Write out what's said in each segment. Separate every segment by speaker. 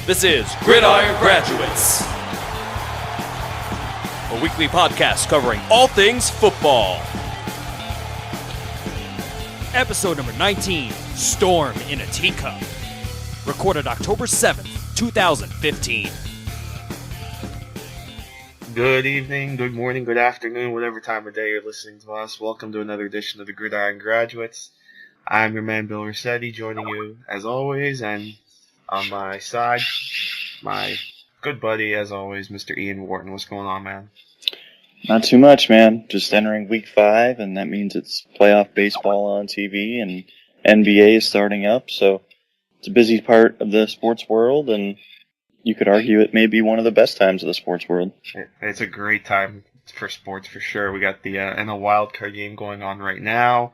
Speaker 1: This is Gridiron Graduates, a weekly podcast covering all things football. Episode number 19, Storm in a Teacup. Recorded October 7th, 2015.
Speaker 2: Good evening, good morning, good afternoon, whatever time of day you're listening to us. Welcome to another edition of the Gridiron Graduates. I'm your man, Bill Rossetti, joining you as always, and on my side, my good buddy, as always, Mr. Ian Wharton. What's going on, man?
Speaker 3: Not too much, man. Just entering week 5, and that means it's playoff baseball on TV, and NBA is starting up, so it's a busy part of the sports world, and you could argue it may be one of the best times of the sports world.
Speaker 2: It's a great time for sports, for sure. We got the NL wildcard game going on right now.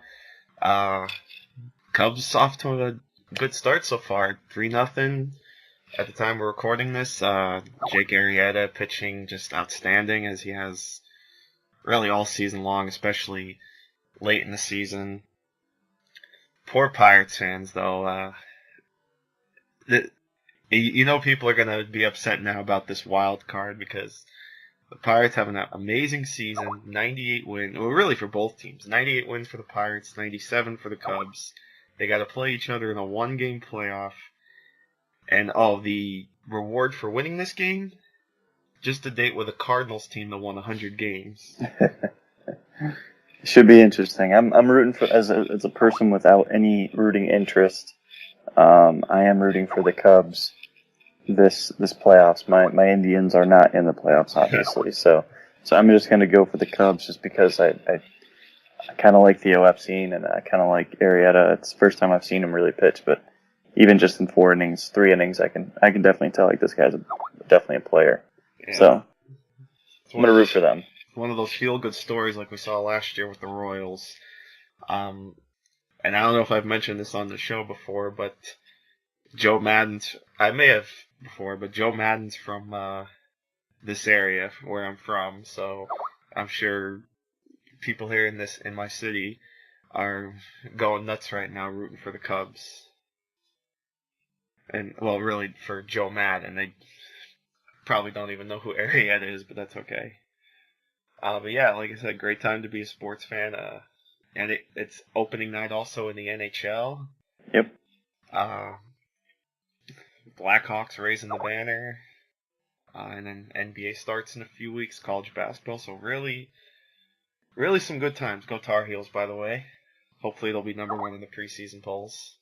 Speaker 2: Cubs off to a good start so far, 3-0 at the time we're recording this. Jake Arrieta pitching just outstanding, as he has really all season long, especially late in the season. Poor Pirates fans, though. You know people are going to be upset now about this wild card because the Pirates have an amazing season, 98 wins. Well, really for both teams. 98 wins for the Pirates, 97 for the Cubs. They got to play each other in a one-game playoff. And, the reward for winning this game? Just a date with a Cardinals team that won 100 games.
Speaker 3: Should be interesting. I'm rooting for, as a person without any rooting interest, I am rooting for the Cubs this playoffs. My Indians are not in the playoffs, obviously. So I'm just going to go for the Cubs just because I kind of like the OF scene, and I kind of like Arrieta. It's the first time I've seen him really pitch, but even just in 3 innings, I can definitely tell like this guy's definitely a player. Yeah. So I'm going to root for them.
Speaker 2: One of those feel-good stories like we saw last year with the Royals. And I don't know if I've mentioned this on the show before, but Joe Madden's from this area where I'm from, so I'm sure people here in my city are going nuts right now rooting for the Cubs. And, well, really for Joe Madden. They probably don't even know who Arrieta is, but that's okay. But yeah, like I said, great time to be a sports fan. And it's opening night also in the NHL.
Speaker 3: Yep.
Speaker 2: Blackhawks raising the banner. And then NBA starts in a few weeks, college basketball. So really, really some good times. Go Tar Heels, by the way. Hopefully they'll be number 1 in the preseason polls.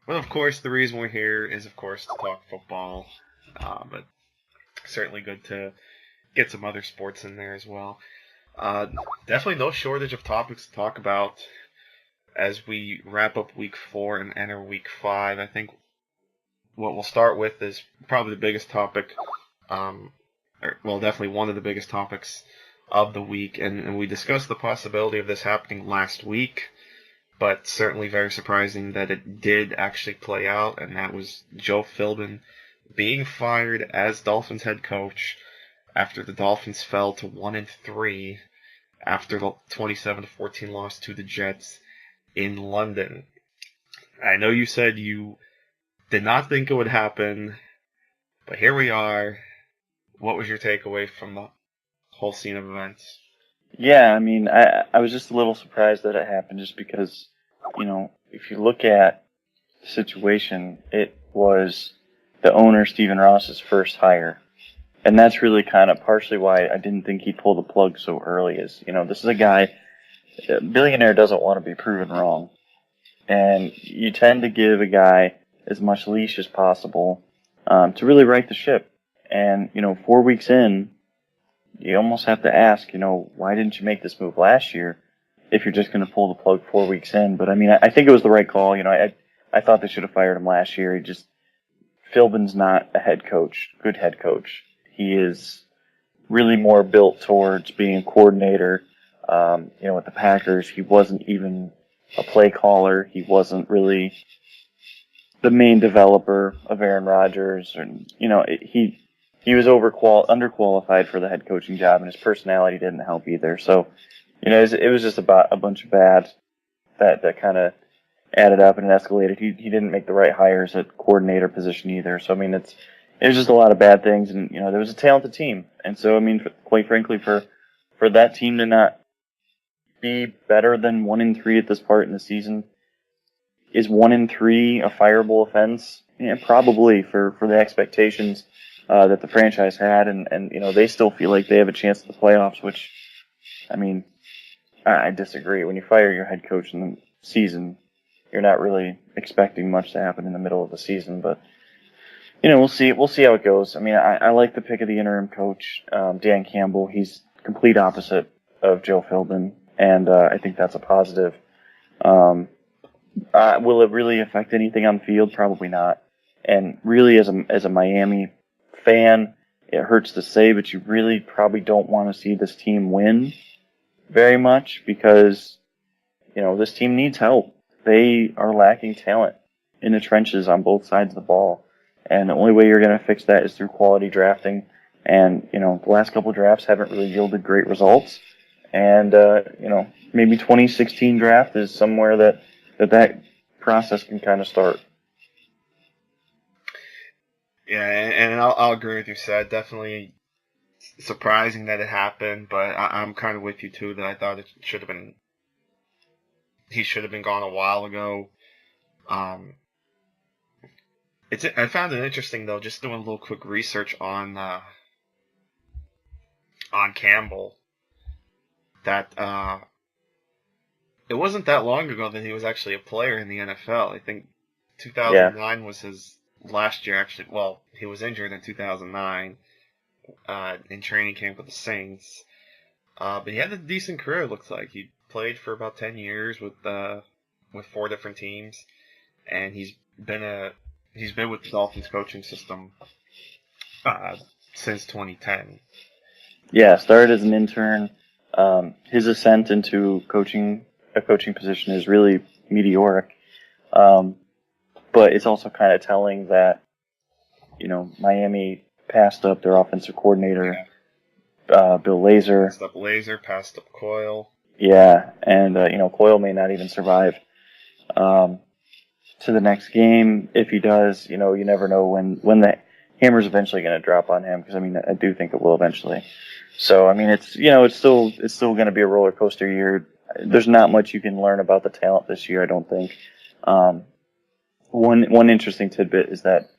Speaker 2: But of course, the reason we're here is, of course, to talk football. But certainly good to get some other sports in there as well. Definitely no shortage of topics to talk about as we wrap up week 4 and enter week 5. I think what we'll start with is probably the biggest topic, definitely one of the biggest topics of the week, and we discussed the possibility of this happening last week, but certainly very surprising that it did actually play out, and that was Joe Philbin being fired as Dolphins head coach after the Dolphins fell to 1-3 after the 27-14 loss to the Jets in London. I know you said you did not think it would happen, but here we are. What was your takeaway from the whole scene of events?
Speaker 3: Yeah, I mean, I was just a little surprised that it happened just because, if you look at the situation, it was the owner, Stephen Ross's first hire. And that's really kind of partially why I didn't think he'd pull the plug so early is, this is a guy, a billionaire doesn't want to be proven wrong. And you tend to give a guy as much leash as possible to really right the ship. And, 4 weeks in, you almost have to ask, why didn't you make this move last year if you're just going to pull the plug 4 weeks in? But, I mean, I think it was the right call. I thought they should have fired him last year. Philbin's not a good head coach. He is really more built towards being a coordinator. With the Packers, he wasn't even a play caller. He wasn't really the main developer of Aaron Rodgers. And, he was underqualified for the head coaching job, and his personality didn't help either. So, it was just about a bunch of bad that kind of added up and it escalated. He didn't make the right hires at coordinator position either. So I mean, there's just a lot of bad things, and there was a talented team, and so I mean, quite frankly, for that team to not be better than 1-3 at this part in the season, is 1-3 a fireable offense? Yeah, probably for the expectations that the franchise had, and they still feel like they have a chance at the playoffs, which, I mean, I disagree. When you fire your head coach in the season, you're not really expecting much to happen in the middle of the season, but we'll see. We'll see how it goes. I mean, I like the pick of the interim coach, Dan Campbell. He's complete opposite of Joe Philbin, and I think that's a positive. Will it really affect anything on the field? Probably not. And really, as a Miami fan, it hurts to say, but you really probably don't want to see this team win very much because this team needs help. They are lacking talent in the trenches on both sides of the ball. And the only way you're going to fix that is through quality drafting. And, the last couple of drafts haven't really yielded great results. And, maybe 2016 draft is somewhere that process can kind of start.
Speaker 2: Yeah, and I'll agree with you, Seth. Definitely surprising that it happened, but I'm kind of with you, too, that I thought he should have been gone a while ago. I found it interesting, though, just doing a little quick research on Campbell, that it wasn't that long ago that he was actually a player in the NFL. I think 2009 was his last year, actually. Well, he was injured in 2009 in training camp with the Saints. But he had a decent career, it looks like. He played for about 10 years with 4 different teams, and he's been with the Dolphins coaching system since 2010.
Speaker 3: Yeah, started as an intern. His ascent into a coaching position is really meteoric. But it's also kind of telling that, Miami passed up their offensive coordinator, Bill Lazor.
Speaker 2: Passed up Lazor, passed up Coyle.
Speaker 3: Yeah, and, Coyle may not even survive to the next game. If he does, you never know when the hammer's eventually going to drop on him, because, I do think it will eventually. So, it's still going to be a roller coaster year. There's not much you can learn about the talent this year, I don't think. One interesting tidbit is that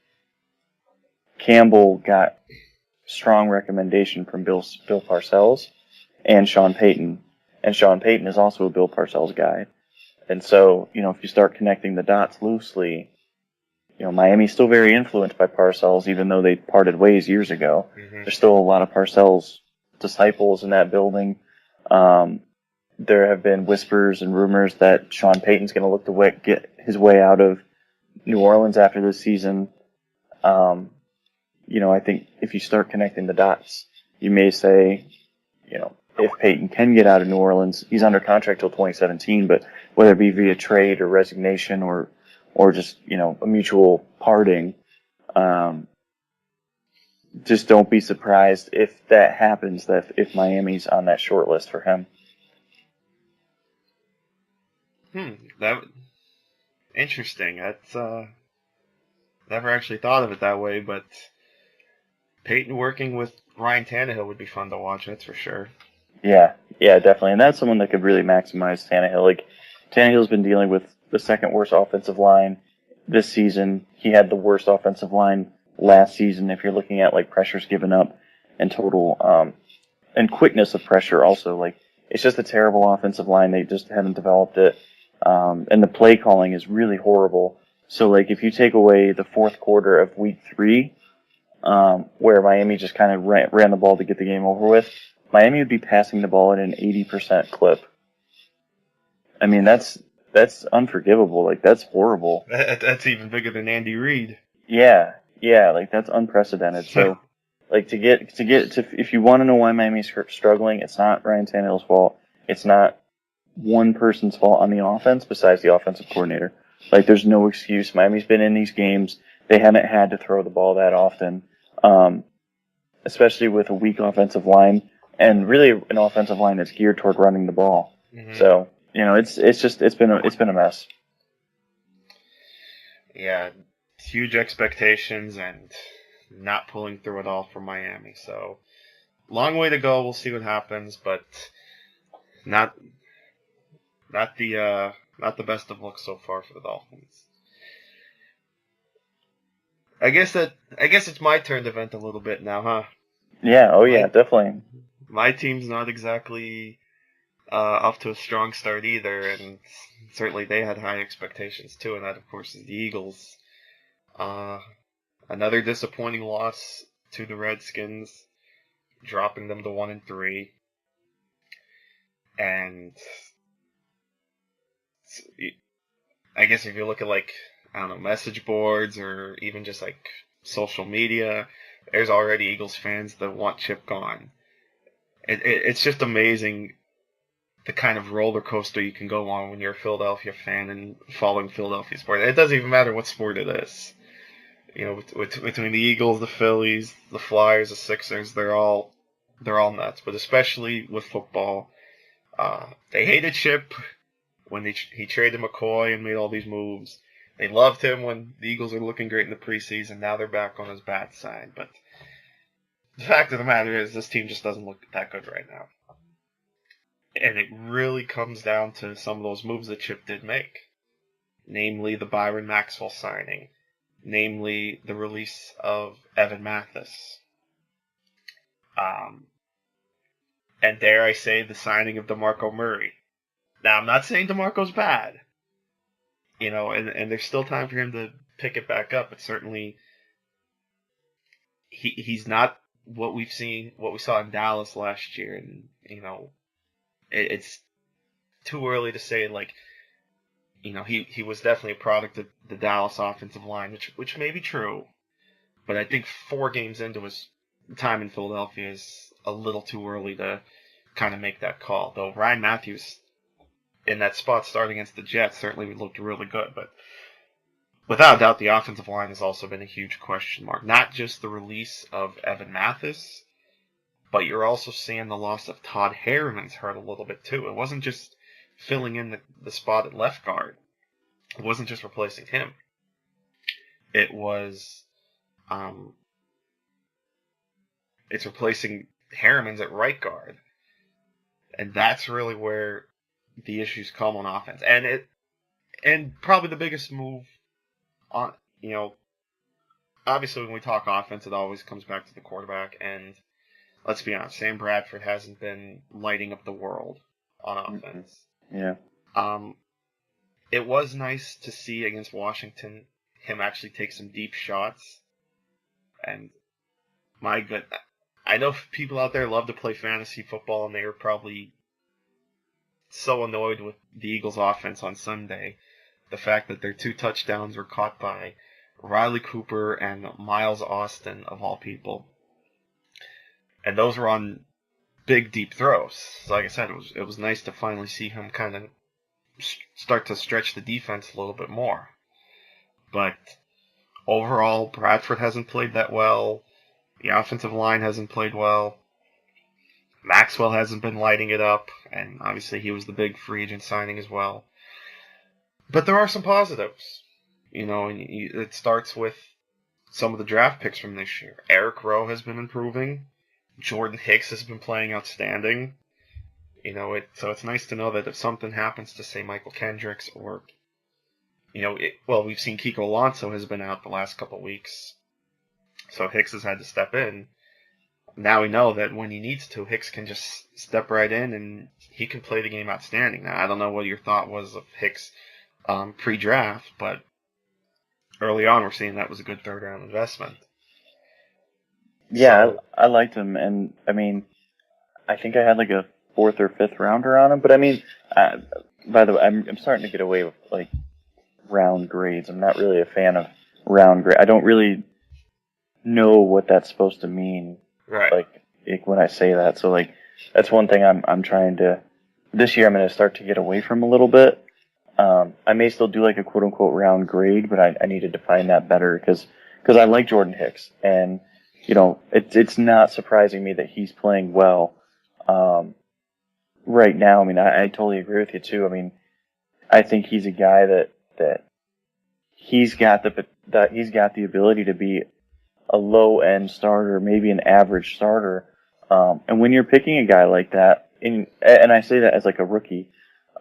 Speaker 3: Campbell got strong recommendation from Bill Parcells and Sean Payton. And Sean Payton is also a Bill Parcells guy. And so, if you start connecting the dots loosely, Miami's still very influenced by Parcells, even though they parted ways years ago. Mm-hmm. There's still a lot of Parcells disciples in that building. There have been whispers and rumors that Sean Payton's going to look to get his way out of New Orleans after this season. I think if you start connecting the dots, you may say, if Payton can get out of New Orleans, he's under contract till 2017, but whether it be via trade or resignation or just, a mutual parting, just don't be surprised if that happens, that if Miami's on that short list for him.
Speaker 2: That interesting. That's never actually thought of it that way, but Peyton working with Ryan Tannehill would be fun to watch, that's for sure.
Speaker 3: Yeah, definitely. And that's someone that could really maximize Tannehill. Like, Tannehill's been dealing with the second worst offensive line this season. He had the worst offensive line last season, if you're looking at, pressures given up and total, and quickness of pressure also. It's just a terrible offensive line. They just haven't developed it. And the play calling is really horrible. So, if you take away the fourth quarter of week 3, where Miami just kind of ran the ball to get the game over with, Miami would be passing the ball at an 80% clip. That's unforgivable. That's horrible.
Speaker 2: That's even bigger than Andy Reid.
Speaker 3: Yeah, that's unprecedented. So, if you want to know why Miami's struggling, it's not Ryan Tannehill's fault. It's not one person's fault on the offense besides the offensive coordinator. There's no excuse. Miami's been in these games. They haven't had to throw the ball that often, especially with a weak offensive line and really an offensive line that's geared toward running the ball. Mm-hmm. So, it's been a mess.
Speaker 2: Yeah, huge expectations and not pulling through at all for Miami. So long way to go. We'll see what happens, but not not the best of looks so far for the Dolphins. I guess it's my turn to vent a little bit now, huh?
Speaker 3: Yeah. Oh, yeah.
Speaker 2: My
Speaker 3: Definitely.
Speaker 2: my team's not exactly off to a strong start either, and certainly they had high expectations too, and that of course is the Eagles. Uh, Another disappointing loss to the Redskins, dropping them to 1-3, and I guess if you look at like I don't know message boards or even just like social media, there's already Eagles fans that want Chip gone. It's just amazing the kind of roller coaster you can go on when you're a Philadelphia fan and following Philadelphia sports. It doesn't even matter what sport it is. You know, between the Eagles, the Phillies, the Flyers, the Sixers, they're all nuts. But especially with football, they hated Chip when he traded McCoy and made all these moves. They loved him when the Eagles are looking great in the preseason. Now they're back on his bad side. But the fact of the matter is, this team just doesn't look that good right now. And it really comes down to some of those moves that Chip did make. Namely, the Byron Maxwell signing. Namely, the release of Evan Mathis. And dare I say, the signing of DeMarco Murray. Now, I'm not saying DeMarco's bad. You know, and there's still time for him to pick it back up. But certainly, he's not what we saw in Dallas last year. And, you know, it's too early to say, like, you know, he was definitely a product of the Dallas offensive line, which may be true. But I think 4 games into his time in Philadelphia is a little too early to kind of make that call. Though Ryan Matthews in that spot starting against the Jets certainly looked really good. But without doubt, the offensive line has also been a huge question mark. Not just the release of Evan Mathis, but you're also seeing the loss of Todd Harriman's hurt a little bit too. It wasn't just filling in the spot at left guard. It wasn't just replacing him. It was it's replacing Harriman's at right guard. And that's really where the issues come on offense. And probably the biggest move on, you know, obviously when we talk offense, it always comes back to the quarterback. And let's be honest, Sam Bradford hasn't been lighting up the world on offense.
Speaker 3: Yeah.
Speaker 2: It was nice to see against Washington him actually take some deep shots. And my good, I know people out there love to play fantasy football, and they were probably so annoyed with the Eagles' offense on Sunday. The fact that their 2 touchdowns were caught by Riley Cooper and Miles Austin, of all people. And those were on big, deep throws. So like I said, it was nice to finally see him kind of start to stretch the defense a little bit more. But overall, Bradford hasn't played that well. The offensive line hasn't played well. Maxwell hasn't been lighting it up, and obviously he was the big free agent signing as well. But there are some positives. You know, and it starts with some of the draft picks from this year. Eric Rowe has been improving. Jordan Hicks has been playing outstanding. You know, so it's nice to know that if something happens to, say, Michael Kendricks or, you know, we've seen Kiko Alonso has been out the last couple of weeks, so Hicks has had to step in. Now we know that when he needs to, Hicks can just step right in and he can play the game outstanding. Now, I don't know what your thought was of Hicks pre-draft, but early on we're seeing that was a good third-round investment.
Speaker 3: Yeah, I liked him, and I mean, I think I had like a 4th or 5th rounder on him. But I mean, by the way, I'm starting to get away with like round grades. I'm not really a fan of round grade. I don't really know what that's supposed to mean.
Speaker 2: Right.
Speaker 3: Like when I say that. So like that's one thing I'm trying to. This year I'm going to start to get away from a little bit. I may still do like a quote unquote round grade, but I need to define that better because I like Jordan Hicks, and you know it's not surprising me that he's playing well. Right now, I mean, I totally agree with you too. I mean, I think he's a guy that he's got the ability to be a low end starter, maybe an average starter. And when you're picking a guy like that, and I say that as like a rookie,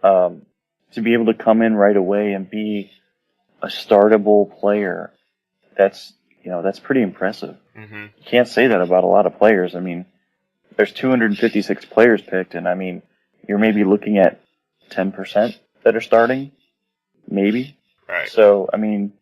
Speaker 3: to be able to come in right away and be a startable player, that's pretty impressive.
Speaker 2: Mm-hmm.
Speaker 3: You can't say that about a lot of players. I mean, there's 256 players picked, and I mean, you're maybe looking at 10% that are starting, maybe.
Speaker 2: Right.
Speaker 3: So, I mean,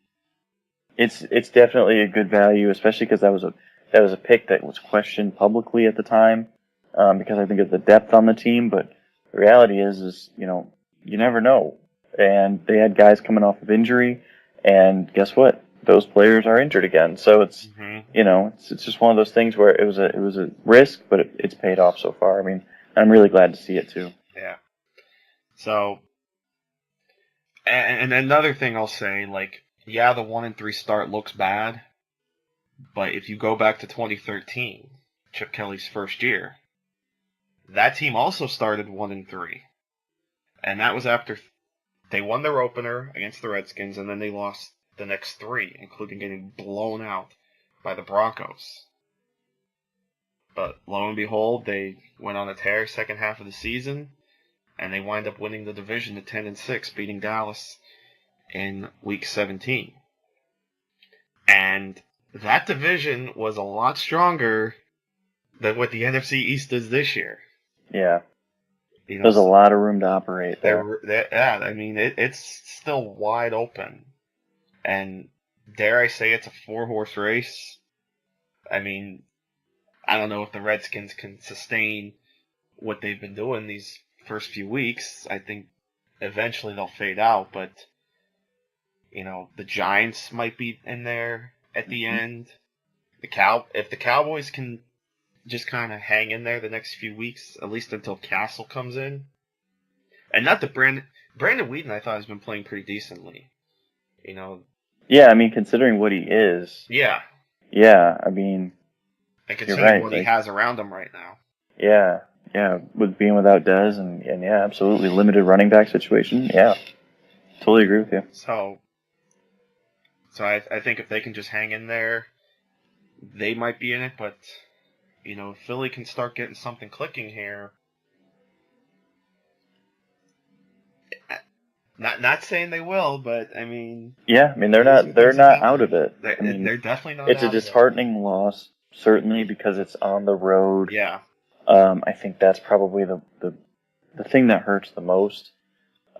Speaker 3: it's definitely a good value, especially because that was a pick that was questioned publicly at the time, because I think of the depth on the team. But the reality is you never know. And they had guys coming off of injury, and guess what? Those players are injured again. So it's it's just one of those things where it was a risk, but it's paid off so far. I mean, I'm really glad to see it too.
Speaker 2: Yeah. So, and another thing I'll say, like, yeah, the 1-3 start looks bad, but if you go back to 2013, Chip Kelly's first year, that team also started 1-3, and that was after they won their opener against the Redskins, and then they lost the next three, including getting blown out by the Broncos. But lo and behold, they went on a tear second half of the season, and they wind up winning the division at 10-6, beating Dallas in Week 17. And that division was a lot stronger than what the NFC East is this year.
Speaker 3: Yeah. There's a lot of room to operate there.
Speaker 2: Yeah, I mean, it's still wide open. And dare I say it's a 4-horse race? I mean, I don't know if the Redskins can sustain what they've been doing these first few weeks. I think eventually they'll fade out, but the Giants might be in there at the end. If the Cowboys can just kind of hang in there the next few weeks, at least until Castle comes in. And not that Brandon Whedon, I thought, has been playing pretty decently.
Speaker 3: Yeah, I mean, considering what he is.
Speaker 2: Yeah.
Speaker 3: Yeah, I mean.
Speaker 2: And considering what he has around him right now.
Speaker 3: Yeah, with being without Dez and yeah, absolutely limited running back situation. Yeah, totally agree with you.
Speaker 2: So I think if they can just hang in there, they might be in it. But if Philly can start getting something clicking here. Not saying they will, but I mean.
Speaker 3: Yeah, I mean they're not out of it.
Speaker 2: They're definitely not.
Speaker 3: It's a disheartening loss, certainly because it's on the road.
Speaker 2: Yeah.
Speaker 3: I think that's probably the thing that hurts the most.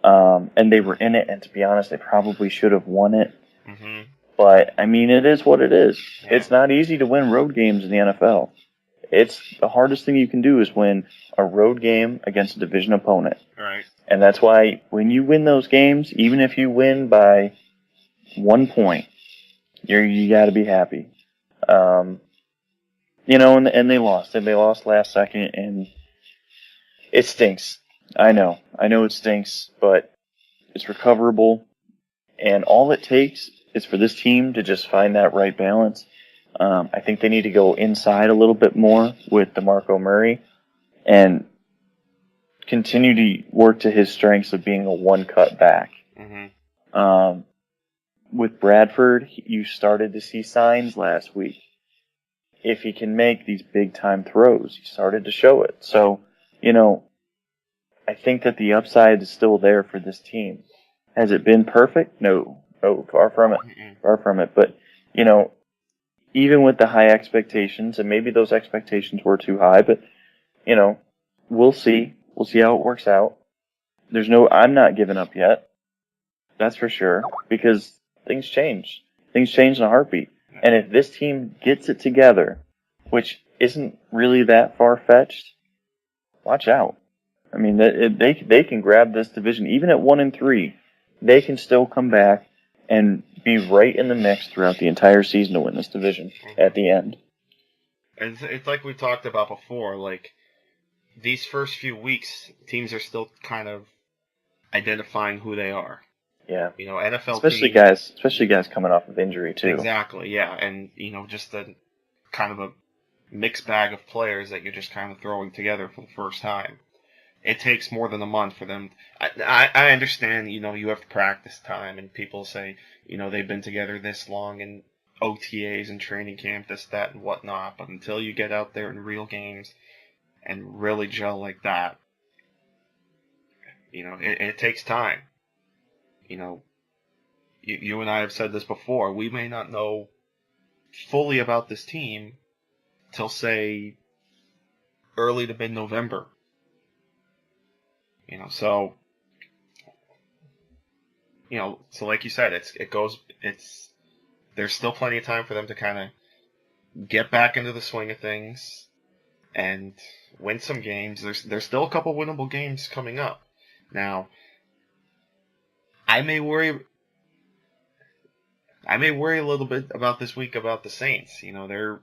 Speaker 3: And they were in it, and to be honest, they probably should have won it.
Speaker 2: Mm-hmm.
Speaker 3: But I mean, it is what it is.
Speaker 2: Yeah.
Speaker 3: It's not easy to win road games in the NFL. It's the hardest thing you can do is win a road game against a division opponent.
Speaker 2: Right. And
Speaker 3: that's why when you win those games, even if you win by 1 point, you got to be happy. And they lost. And they lost last second, and it stinks. I know it stinks, but it's recoverable. And all it takes is for this team to just find that right balance. I think they need to go inside a little bit more with DeMarco Murray and continue to work to his strengths of being a one-cut back.
Speaker 2: Mm-hmm.
Speaker 3: With Bradford, you started to see signs last week. If he can make these big-time throws, he started to show it. So, I think that the upside is still there for this team. Has it been perfect? No, far from it.
Speaker 2: Mm-mm.
Speaker 3: Far from it. But, even with the high expectations, and maybe those expectations were too high, but, we'll see. We'll see how it works out. I'm not giving up yet. That's for sure. Because things change. Things change in a heartbeat. And if this team gets it together, which isn't really that far-fetched, watch out. I mean, they can grab this division. Even at 1-3, they can still come back and be right in the mix throughout the entire season to win this division at the end.
Speaker 2: It's like we talked about before, like, these first few weeks, teams are still kind of identifying who they are.
Speaker 3: Yeah.
Speaker 2: NFL
Speaker 3: especially
Speaker 2: teams,
Speaker 3: guys coming off of injury too.
Speaker 2: Exactly, yeah. And, just a kind of a mixed bag of players that you're just kind of throwing together for the first time. it takes more than a month for them. I understand, you have practice time, and people say, they've been together this long and OTAs and training camp, this, that, and whatnot. But until you get out there in real games and really gel like that, it takes time. You and I have said this before. We may not know fully about this team till, say, early to mid-November. So like you said, there's still plenty of time for them to kind of get back into the swing of things and win some games. There's still a couple winnable games coming up. Now, I may worry a little bit about this week about the Saints. They're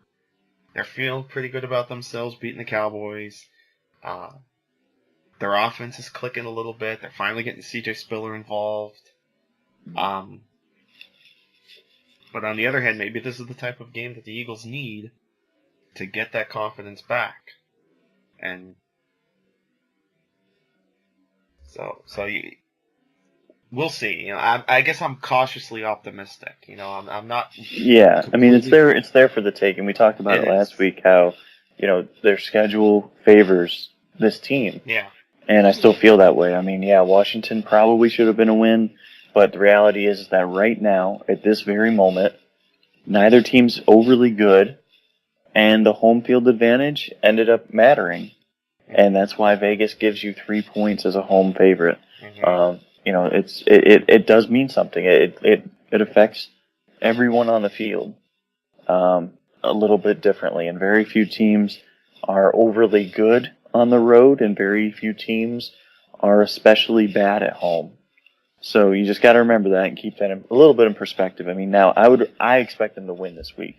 Speaker 2: feeling pretty good about themselves beating the Cowboys. Their offense is clicking a little bit. They're finally getting C.J. Spiller involved. But on the other hand, maybe this is the type of game that the Eagles need to get that confidence back. And we'll see. I guess I'm cautiously optimistic. I'm not.
Speaker 3: Yeah, I mean, it's there for the taking. We talked about it last week, how their schedule favors this team.
Speaker 2: Yeah.
Speaker 3: And I still feel that way. I mean, yeah, Washington probably should have been a win, but the reality is that right now, at this very moment, neither team's overly good, and the home field advantage ended up mattering. And that's why Vegas gives you 3 points as a home favorite. Mm-hmm. It does mean something. It affects everyone on the field a little bit differently, and very few teams are overly good on the road, and very few teams are especially bad at home. So you just got to remember that and keep that a little bit in perspective. I mean, now I expect them to win this week.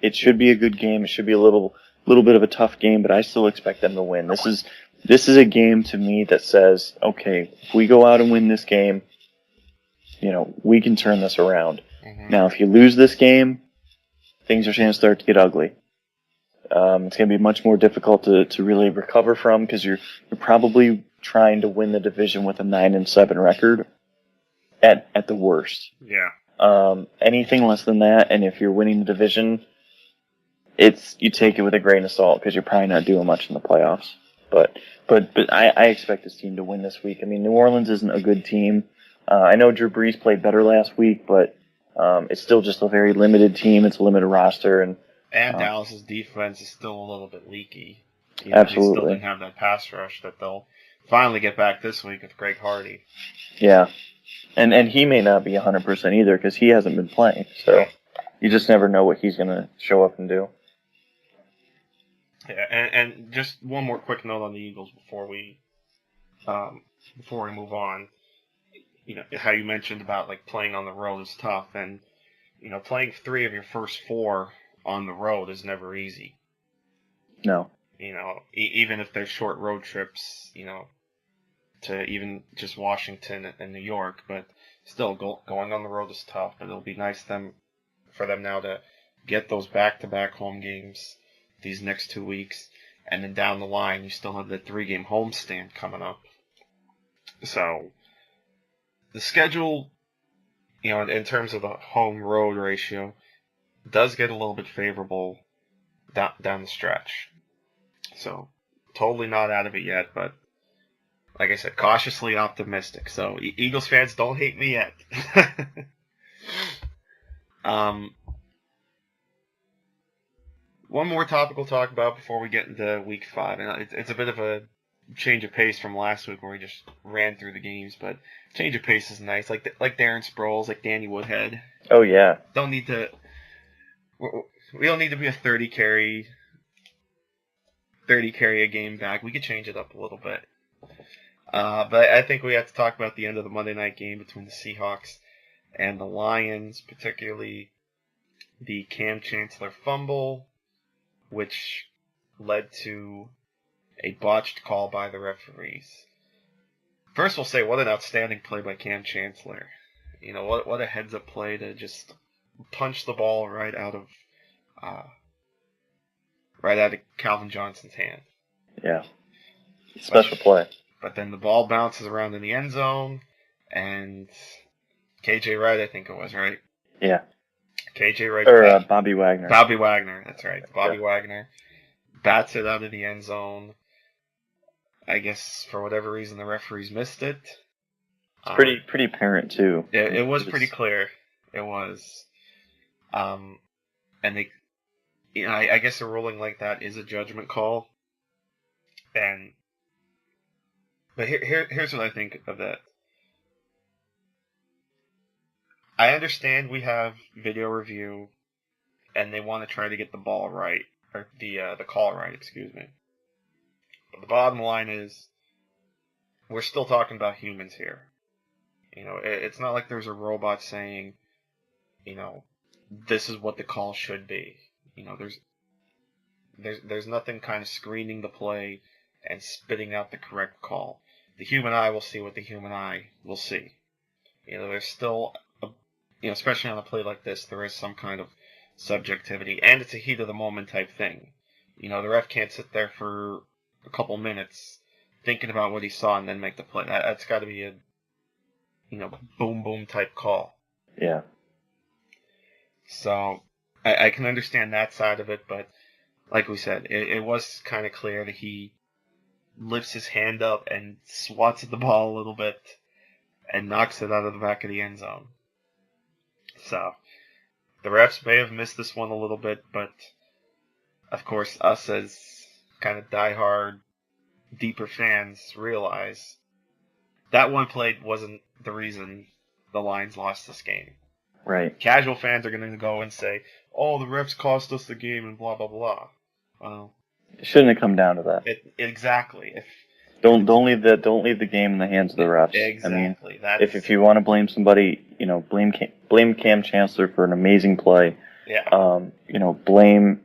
Speaker 3: It should be a good game. It should be a little bit of a tough game, but I still expect them to win. This is a game to me that says, okay, if we go out and win this game, we can turn this around. Mm-hmm. Now, if you lose this game, things are going to start to get ugly. It's going to be much more difficult to really recover from, because you're probably trying to win the division with a 9-7 record at the worst.
Speaker 2: Yeah.
Speaker 3: Anything less than that, and if you're winning the division, you take it with a grain of salt, because you're probably not doing much in the playoffs. But I expect this team to win this week. I mean, New Orleans isn't a good team. I know Drew Brees played better last week, but it's still just a very limited team. It's a limited roster, and
Speaker 2: Dallas's defense is still a little bit leaky.
Speaker 3: Absolutely.
Speaker 2: They still didn't have that pass rush that they'll finally get back this week with Greg Hardy.
Speaker 3: Yeah. And he may not be 100% either, because he hasn't been playing. So you just never know what he's going to show up and do.
Speaker 2: Yeah, and just one more quick note on the Eagles before we move on. How you mentioned about playing on the road is tough, and playing 3 of your first 4 on the road is never easy.
Speaker 3: No.
Speaker 2: Even if they're short road trips, to even just Washington and New York, but still going on the road is tough. But it'll be nice for them now to get those back-to-back home games these next 2 weeks, and then down the line you still have the 3-game homestand coming up. So the schedule, in terms of the home-road ratio, does get a little bit favorable down the stretch. So totally not out of it yet, but like I said, cautiously optimistic. So Eagles fans, don't hate me yet. One more topic we'll talk about before we get into Week 5. And it's a bit of a change of pace from last week where we just ran through the games, but change of pace is nice. Like Darren Sproles, like Danny Woodhead.
Speaker 3: Oh yeah.
Speaker 2: We don't need to be a 30 carry a game back. We could change it up a little bit. But I think we have to talk about the end of the Monday night game between the Seahawks and the Lions, particularly the Cam Chancellor fumble, which led to a botched call by the referees. First, we'll say what an outstanding play by Cam Chancellor. What a heads-up play to just punch the ball right out of Calvin Johnson's hand.
Speaker 3: Yeah. Special play.
Speaker 2: but then the ball bounces around in the end zone, and KJ Wright, I think it was, right?
Speaker 3: Yeah.
Speaker 2: KJ Wright.
Speaker 3: Or Bobby Wagner.
Speaker 2: Bobby Wagner, that's right. Bobby
Speaker 3: Yeah.
Speaker 2: Wagner bats it out of the end zone. I guess for whatever reason the referees missed it.
Speaker 3: It's pretty apparent too.
Speaker 2: It was pretty clear. It was. And they, I guess a ruling like that is a judgment call. But here's what I think of that. I understand we have video review, and they want to try to get the ball right, or the call right, excuse me. But the bottom line is, we're still talking about humans here. It's not like there's a robot saying, this is what the call should be. There's nothing kind of screening the play and spitting out the correct call. The human eye will see what the human eye will see. There's still, especially on a play like this, there is some kind of subjectivity, and it's a heat of the moment type thing. The ref can't sit there for a couple minutes thinking about what he saw and then make the play. That's got to be a, boom boom type call.
Speaker 3: Yeah.
Speaker 2: So I can understand that side of it, but like we said, it was kind of clear that he lifts his hand up and swats at the ball a little bit and knocks it out of the back of the end zone. So the refs may have missed this one a little bit, but of course us as kind of diehard, deeper fans realize that one play wasn't the reason the Lions lost this game.
Speaker 3: Right.
Speaker 2: Casual fans are going to go and say, "Oh, the refs cost us the game," and blah blah blah. Well,
Speaker 3: it shouldn't have come down to that.
Speaker 2: Exactly.
Speaker 3: Don't leave the game in the hands of the refs.
Speaker 2: Exactly.
Speaker 3: I mean, if you want to blame somebody, blame Cam Chancellor for an amazing play.
Speaker 2: Yeah.
Speaker 3: Blame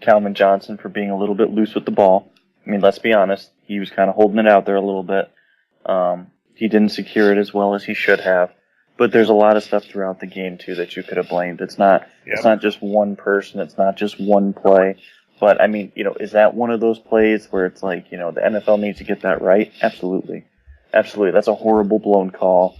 Speaker 3: Calvin Johnson for being a little bit loose with the ball. I mean, let's be honest, he was kind of holding it out there a little bit. He didn't secure it as well as he should have. But there's a lot of stuff throughout the game too that you could have blamed. It's not just one person. It's not just one play. But I mean, is that one of those plays where it's like, the NFL needs to get that right? Absolutely. That's a horrible blown call.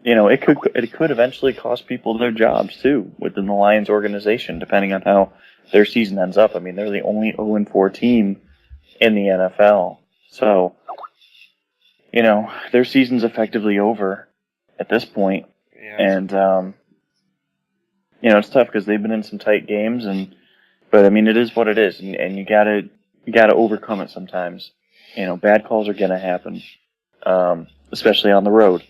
Speaker 3: It could eventually cost people their jobs too within the Lions organization, depending on how their season ends up. I mean, they're the only 0-4 team in the NFL. So, their season's effectively over at this point.
Speaker 2: Yeah.
Speaker 3: And, it's tough because they've been in some tight games, but I mean, it is what it is, and you gotta overcome it sometimes. Bad calls are gonna happen, especially on the road.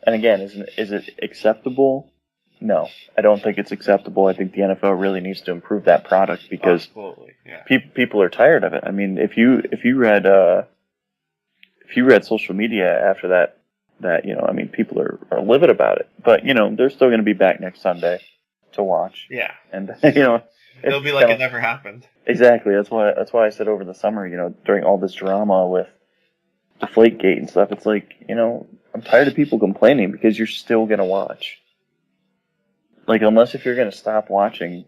Speaker 3: And again, is it acceptable? No, I don't think it's acceptable. I think the NFL really needs to improve that product because
Speaker 2: absolutely, yeah.
Speaker 3: people are tired of it. I mean, if you read social media after that people are livid about it. But they're still going to be back next Sunday to watch.
Speaker 2: Yeah,
Speaker 3: and
Speaker 2: it'll be like it never happened.
Speaker 3: Exactly. That's why I said over the summer, during all this drama with Deflategate and stuff, it's like, I'm tired of people complaining because you're still going to watch. Like, unless if you're going to stop watching,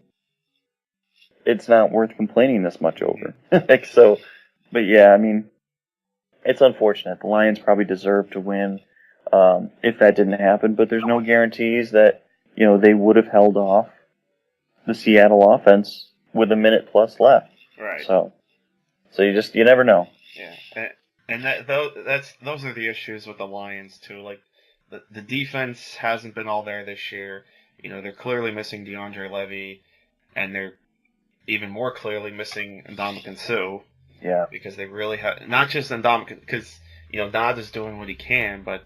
Speaker 3: it's not worth complaining this much over. But yeah, I mean, it's unfortunate. The Lions probably deserve to win if that didn't happen, but there's no guarantees that, they would have held off the Seattle offense with a minute plus left.
Speaker 2: Right.
Speaker 3: So you never know.
Speaker 2: Yeah. And those are the issues with the Lions too. Like the defense hasn't been all there this year. They're clearly missing DeAndre Levy, and they're even more clearly missing Ndamukong Suh.
Speaker 3: Yeah.
Speaker 2: Because they really have not just Ndamukong, because Nod is doing what he can, but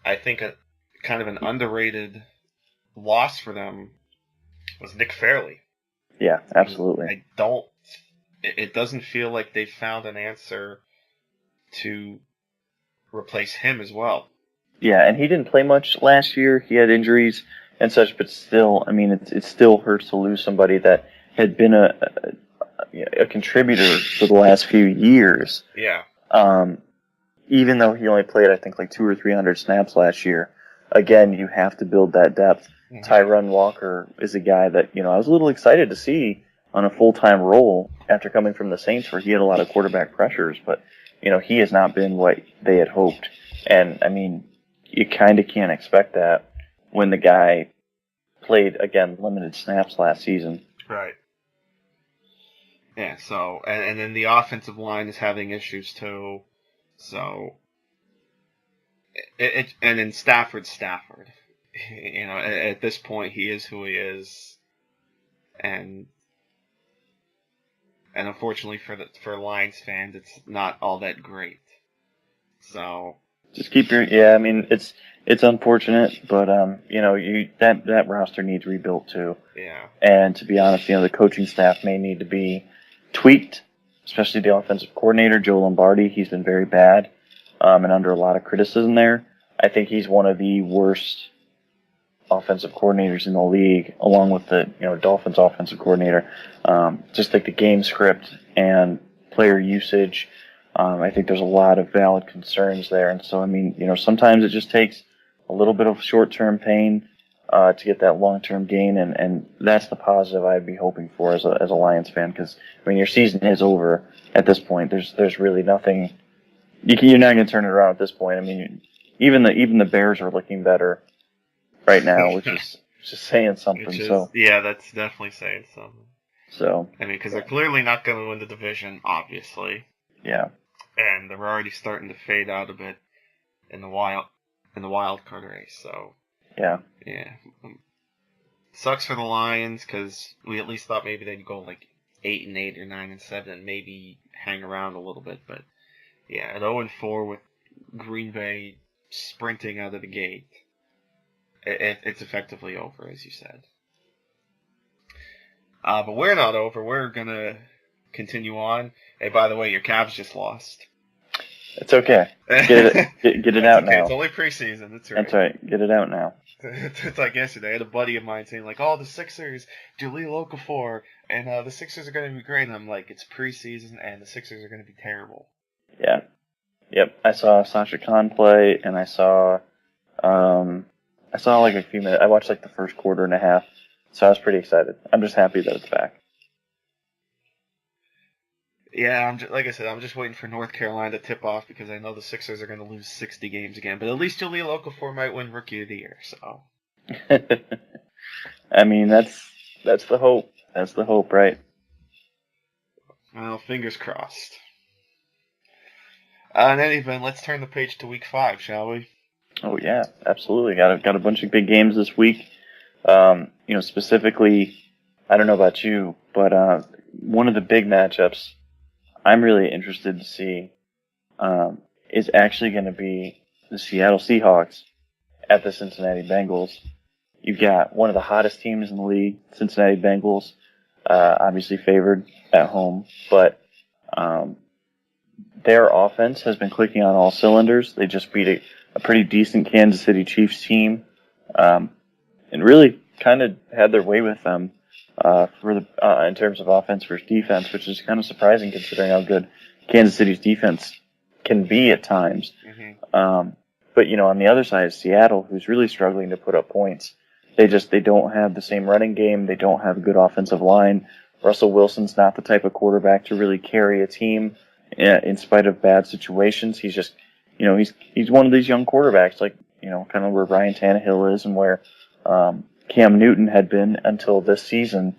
Speaker 2: I think a kind of an underrated loss for them was Nick Fairley.
Speaker 3: Yeah, absolutely.
Speaker 2: It doesn't feel like they found an answer to replace him as well. Yeah,
Speaker 3: and he didn't play much last year. He had injuries and such, but still, I mean, it still hurts to lose somebody that had been a contributor for the last few years.
Speaker 2: Yeah.
Speaker 3: Even though he only played, I think, like 200 or 300 snaps last year. Again, you have to build that depth. Mm-hmm. Tyron Walker is a guy that, I was a little excited to see on a full-time role after coming from the Saints where he had a lot of quarterback pressures. But, he has not been what they had hoped. And, I mean, you kind of can't expect that when the guy played, again, limited snaps last season.
Speaker 2: Right. Yeah, so, and then the offensive line is having issues too. So, and then Stafford's Stafford. At this point, he is who he is. And unfortunately for Lions fans, it's not all that great. So
Speaker 3: just keep I mean, it's unfortunate, but that roster needs rebuilt too.
Speaker 2: Yeah.
Speaker 3: And to be honest, the coaching staff may need to be tweaked, especially the offensive coordinator, Joe Lombardi. He's been very bad, and under a lot of criticism there. I think he's one of the worst offensive coordinators in the league, along with the Dolphins offensive coordinator. Just like the game script and player usage, I think there's a lot of valid concerns there. And so, I mean, sometimes it just takes a little bit of short-term pain to get that long-term gain, and that's the positive I'd be hoping for as a Lions fan, because I mean your season is over at this point. There's really nothing. You're not going to turn it around at this point. I mean, even the Bears are looking better right now, which is just saying something.
Speaker 2: Yeah, that's definitely saying something.
Speaker 3: So
Speaker 2: I mean, because they're clearly not going to win the division, obviously.
Speaker 3: Yeah.
Speaker 2: And they're already starting to fade out a bit in the wild card race. So
Speaker 3: yeah.
Speaker 2: Sucks for the Lions because we at least thought maybe they'd go like 8-8 or 9-7 and maybe hang around a little bit. But yeah, at 0-4 with Green Bay sprinting out of the gate, it's effectively over, as you said. But we're not over. We're gonna continue on. Hey, by the way, your Cavs just lost.
Speaker 3: It's okay. Get it out
Speaker 2: okay.
Speaker 3: now.
Speaker 2: It's only preseason. That's right.
Speaker 3: That's right. Get it out now.
Speaker 2: It's like yesterday. I had a buddy of mine saying, like, "Oh, the Sixers, Jahlil Okafor, and the Sixers are going to be great." And I'm like, "It's preseason, and the Sixers are going to be terrible."
Speaker 3: Yeah. Yep. I saw Sasha Khan play, and I saw like a few minutes. I watched like the first quarter and a half, so I was pretty excited. I'm just happy that it's back.
Speaker 2: Yeah, like I said, I'm just waiting for North Carolina to tip off because I know the Sixers are going to lose 60 games again. But at least Jahlil Okafor might win Rookie of the Year. So,
Speaker 3: I mean, that's the hope. That's the hope, right?
Speaker 2: Well, fingers crossed. In any event, let's turn the page to Week 5, shall we?
Speaker 3: Oh yeah, absolutely. Got a bunch of big games this week. Specifically, I don't know about you, but one of the big matchups I'm really interested to see is actually going to be the Seattle Seahawks at the Cincinnati Bengals. You've got one of the hottest teams in the league, Cincinnati Bengals, obviously favored at home, but their offense has been clicking on all cylinders. They just beat a pretty decent Kansas City Chiefs team, and really kind of had their way with them in terms of offense versus defense, which is kind of surprising considering how good Kansas City's defense can be at times.
Speaker 2: Mm-hmm.
Speaker 3: But on the other side is Seattle, who's really struggling to put up points. They don't have the same running game. They don't have a good offensive line. Russell Wilson's not the type of quarterback to really carry a team in spite of bad situations. He's just, he's one of these young quarterbacks, like, kind of where Ryan Tannehill is and where Cam Newton had been until this season.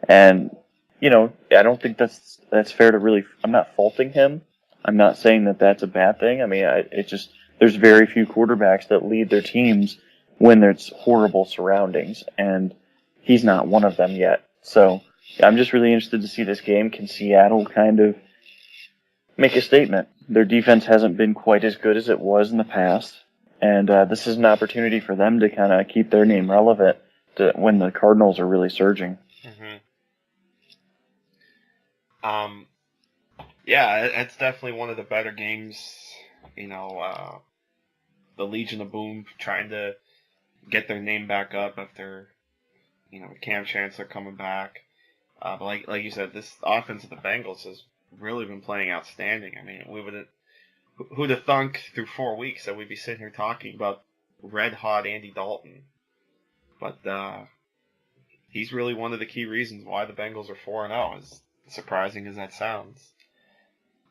Speaker 3: And, I don't think that's fair to really, I'm not faulting him. I'm not saying that that's a bad thing. I mean, there's very few quarterbacks that lead their teams when there's horrible surroundings, and he's not one of them yet. So I'm just really interested to see this game. Can Seattle kind of make a statement? Their defense hasn't been quite as good as it was in the past, and this is an opportunity for them to kind of keep their name relevant when the Cardinals are really surging.
Speaker 2: Mm-hmm. Yeah, it's definitely one of the better games. The Legion of Boom trying to get their name back up after, Cam Chancellor coming back. But like you said, this offense of the Bengals has really been playing outstanding. I mean, who'd have thunk through 4 weeks that we'd be sitting here talking about red hot Andy Dalton? But he's really one of the key reasons why the Bengals are 4-0, as surprising as that sounds.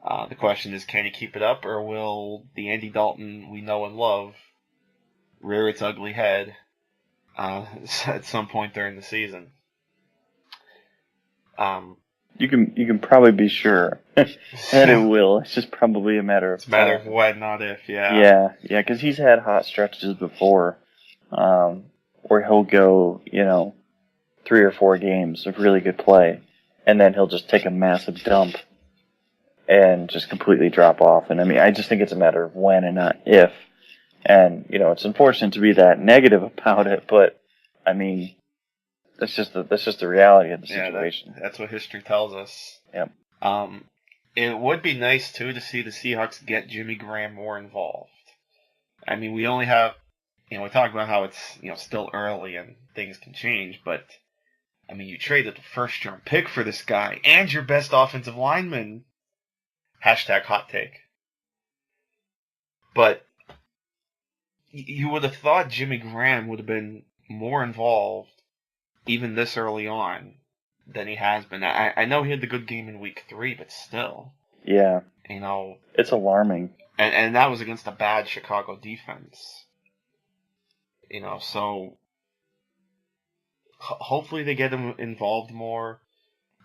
Speaker 2: The question is, can he keep it up, or will the Andy Dalton we know and love rear its ugly head at some point during the season?
Speaker 3: You can probably be sure that it will. It's just probably a matter of
Speaker 2: It's a matter
Speaker 3: time.
Speaker 2: of when, not if. Yeah.
Speaker 3: Yeah, because he's had hot stretches before, where he'll go, 3 or 4 games of really good play, and then he'll just take a massive dump and just completely drop off. And I mean, I just think it's a matter of when and not if. And it's unfortunate to be that negative about it, but I mean, that's just the reality of the situation.
Speaker 2: That's what history tells us.
Speaker 3: Yep.
Speaker 2: It would be nice too to see the Seahawks get Jimmy Graham more involved. I mean, we only have, we talk about how it's still early and things can change, but I mean, you traded the first-round pick for this guy and your best offensive lineman. Hashtag hot take. But you would have thought Jimmy Graham would have been more involved even this early on than he has been. I know he had the good game in week 3, but still.
Speaker 3: Yeah.
Speaker 2: It's
Speaker 3: alarming.
Speaker 2: And that was against a bad Chicago defense. So hopefully they get him involved more.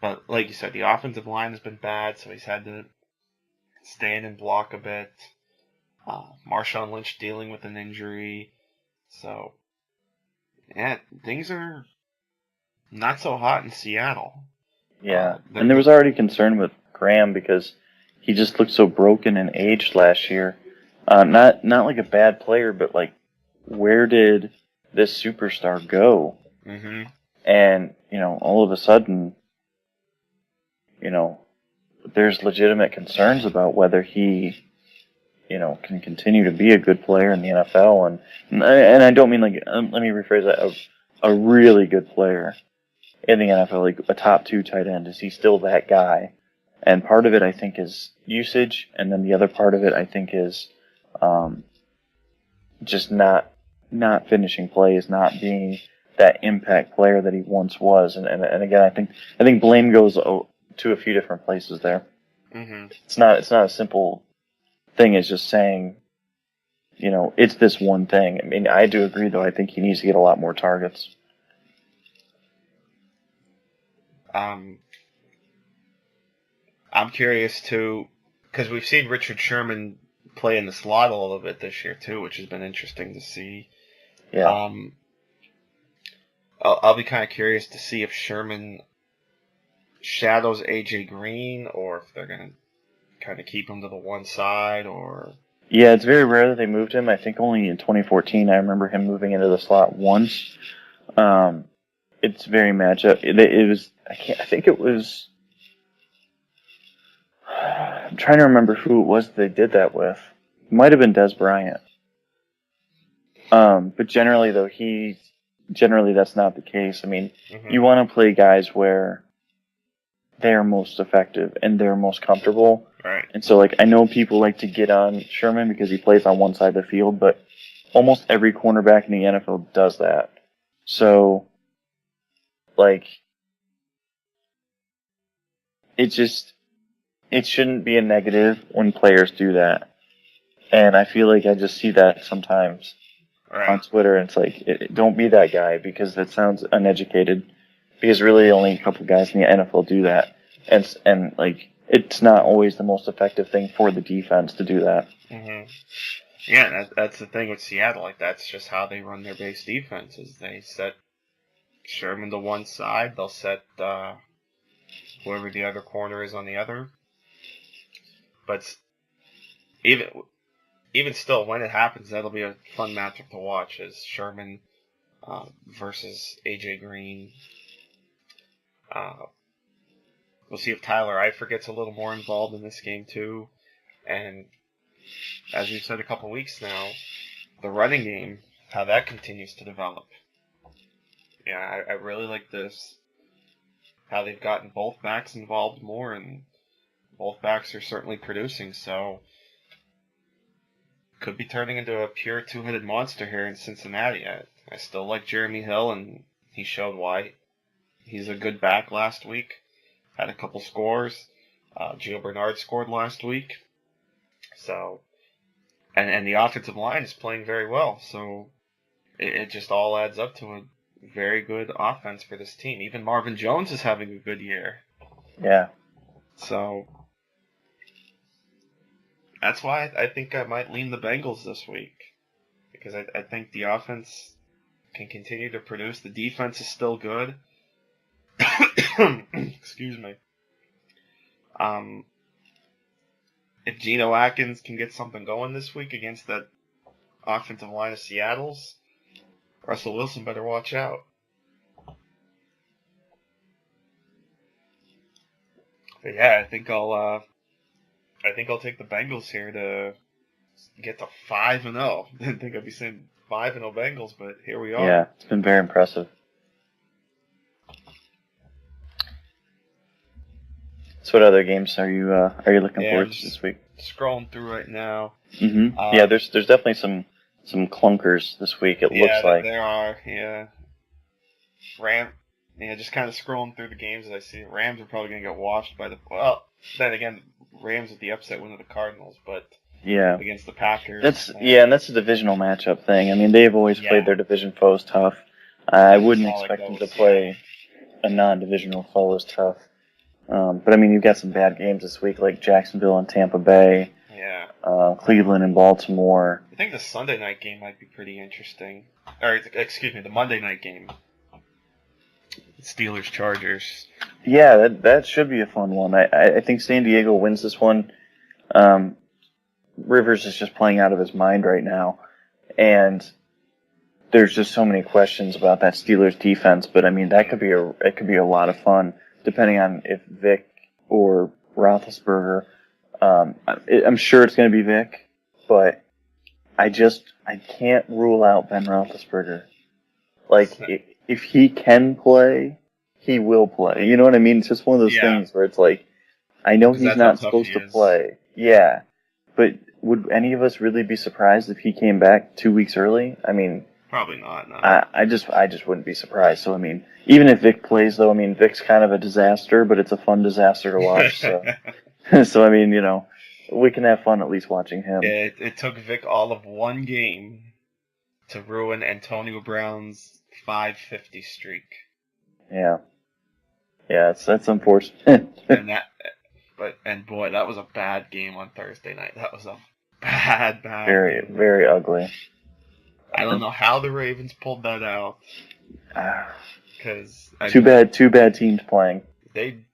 Speaker 2: But like you said, the offensive line has been bad, so he's had to stand and block a bit. Marshawn Lynch dealing with an injury. So, yeah, things are not so hot in Seattle.
Speaker 3: Yeah, and there was already concern with Graham because he just looked so broken and aged last year. Not like a bad player, but like, where did this superstar go?
Speaker 2: Mm-hmm.
Speaker 3: And, all of a sudden, there's legitimate concerns about whether he, can continue to be a good player in the NFL. And I don't mean like, let me rephrase that, a really good player in the NFL, like a top 2 tight end. Is he still that guy? And part of it, I think, is usage, and then the other part of it, I think, is just not finishing plays, not being that impact player that he once was. And again, I think blame goes to a few different places there.
Speaker 2: Mm-hmm.
Speaker 3: It's not a simple thing. It's just saying, it's this one thing. I mean, I do agree, though. I think he needs to get a lot more targets.
Speaker 2: I'm curious too, because we've seen Richard Sherman play in the slot a little bit this year too, which has been interesting to see.
Speaker 3: Yeah.
Speaker 2: I'll be kind of curious to see if Sherman shadows AJ Green, or if they're gonna kind of keep him to the one side, or.
Speaker 3: Yeah, it's very rare that they moved him. I think only in 2014 I remember him moving into the slot once. It's very matchup. It was. I think it was. I'm trying to remember who it was they did that with. It might have been Des Bryant. But generally, though, that's not the case. I mean,
Speaker 2: Mm-hmm.
Speaker 3: You want to play guys where they're most effective and they're most comfortable.
Speaker 2: Right.
Speaker 3: And so, like, I know people like to get on Sherman because he plays on one side of the field, but almost every cornerback in the NFL does that. So, like, it shouldn't be a negative when players do that. And I feel like I just see that sometimes on Twitter, and it's like, don't be that guy, because that sounds uneducated. Because really only a couple guys in the NFL do that. And like, it's not always the most effective thing for the defense to do that.
Speaker 2: Mm-hmm. Yeah, that's the thing with Seattle. Like, that's just how they run their base defense, is they set Sherman to one side, they'll set whoever the other corner is on the other. But even still, when it happens, that'll be a fun matchup to watch, is Sherman versus AJ Green. We'll see if Tyler Eifert gets a little more involved in this game too. And as we've said a couple weeks now, the running game, how that continues to develop. Yeah, I really like this. How they've gotten both backs involved more, and both backs are certainly producing, so could be turning into a pure two-headed monster here in Cincinnati. I still like Jeremy Hill, and he showed why. He's a good back last week. Had a couple scores. Gio Bernard scored last week. So, and the offensive line is playing very well. So it just all adds up to a very good offense for this team. Even Marvin Jones is having a good year.
Speaker 3: Yeah.
Speaker 2: So that's why I think I might lean the Bengals this week. Because I think the offense can continue to produce. The defense is still good. Excuse me. If Geno Atkins can get something going this week against that offensive line of Seattle's, Russell Wilson better watch out. But yeah, I think I'll take the Bengals here to get to 5-0. Didn't think I'd be saying 5-0 Bengals, but here we are.
Speaker 3: Yeah, it's been very impressive. So what other games are you looking forward to this week?
Speaker 2: Scrolling through right now.
Speaker 3: Mm-hmm. Yeah, there's definitely some clunkers this week. It looks like
Speaker 2: there are. Yeah, just kind of scrolling through the games as I see. Rams are probably gonna get washed by the. Well, then again, Rams with the upset win of the Cardinals, but
Speaker 3: yeah,
Speaker 2: against the Packers.
Speaker 3: That's and that's a divisional matchup thing. I mean, they've always played their division foes tough. I wouldn't expect them to play a non-divisional foe as tough. But I mean, you've got some bad games this week, like Jacksonville and Tampa Bay.
Speaker 2: Yeah.
Speaker 3: Cleveland and Baltimore.
Speaker 2: I think the Sunday night game might be pretty interesting. Or, excuse me, the Monday night game. Steelers-Chargers.
Speaker 3: Yeah, that should be a fun one. I think San Diego wins this one. Rivers is just playing out of his mind right now. And there's just so many questions about that Steelers defense. But, I mean, it could be a lot of fun, depending on if Vic or Roethlisberger. I'm sure it's going to be Vic, but I can't rule out Ben Roethlisberger. Like, if he can play, he will play. You know what I mean? It's just one of those things where it's like, I know he's not supposed to play. Yeah. But would any of us really be surprised if he came back 2 weeks early? I mean,
Speaker 2: probably not. No.
Speaker 3: I just wouldn't be surprised. So, I mean, even if Vic plays, though, I mean, Vic's kind of a disaster, but it's a fun disaster to watch. So, so I mean, we can have fun at least watching him.
Speaker 2: Yeah, it took Vic all of one game to ruin Antonio Brown's 550 streak.
Speaker 3: Yeah. Yeah, that's unfortunate.
Speaker 2: and boy, that was a bad game on Thursday night. That was a bad
Speaker 3: very,
Speaker 2: game.
Speaker 3: very ugly.
Speaker 2: I don't know how the Ravens pulled that out. Because
Speaker 3: two bad teams playing.
Speaker 2: They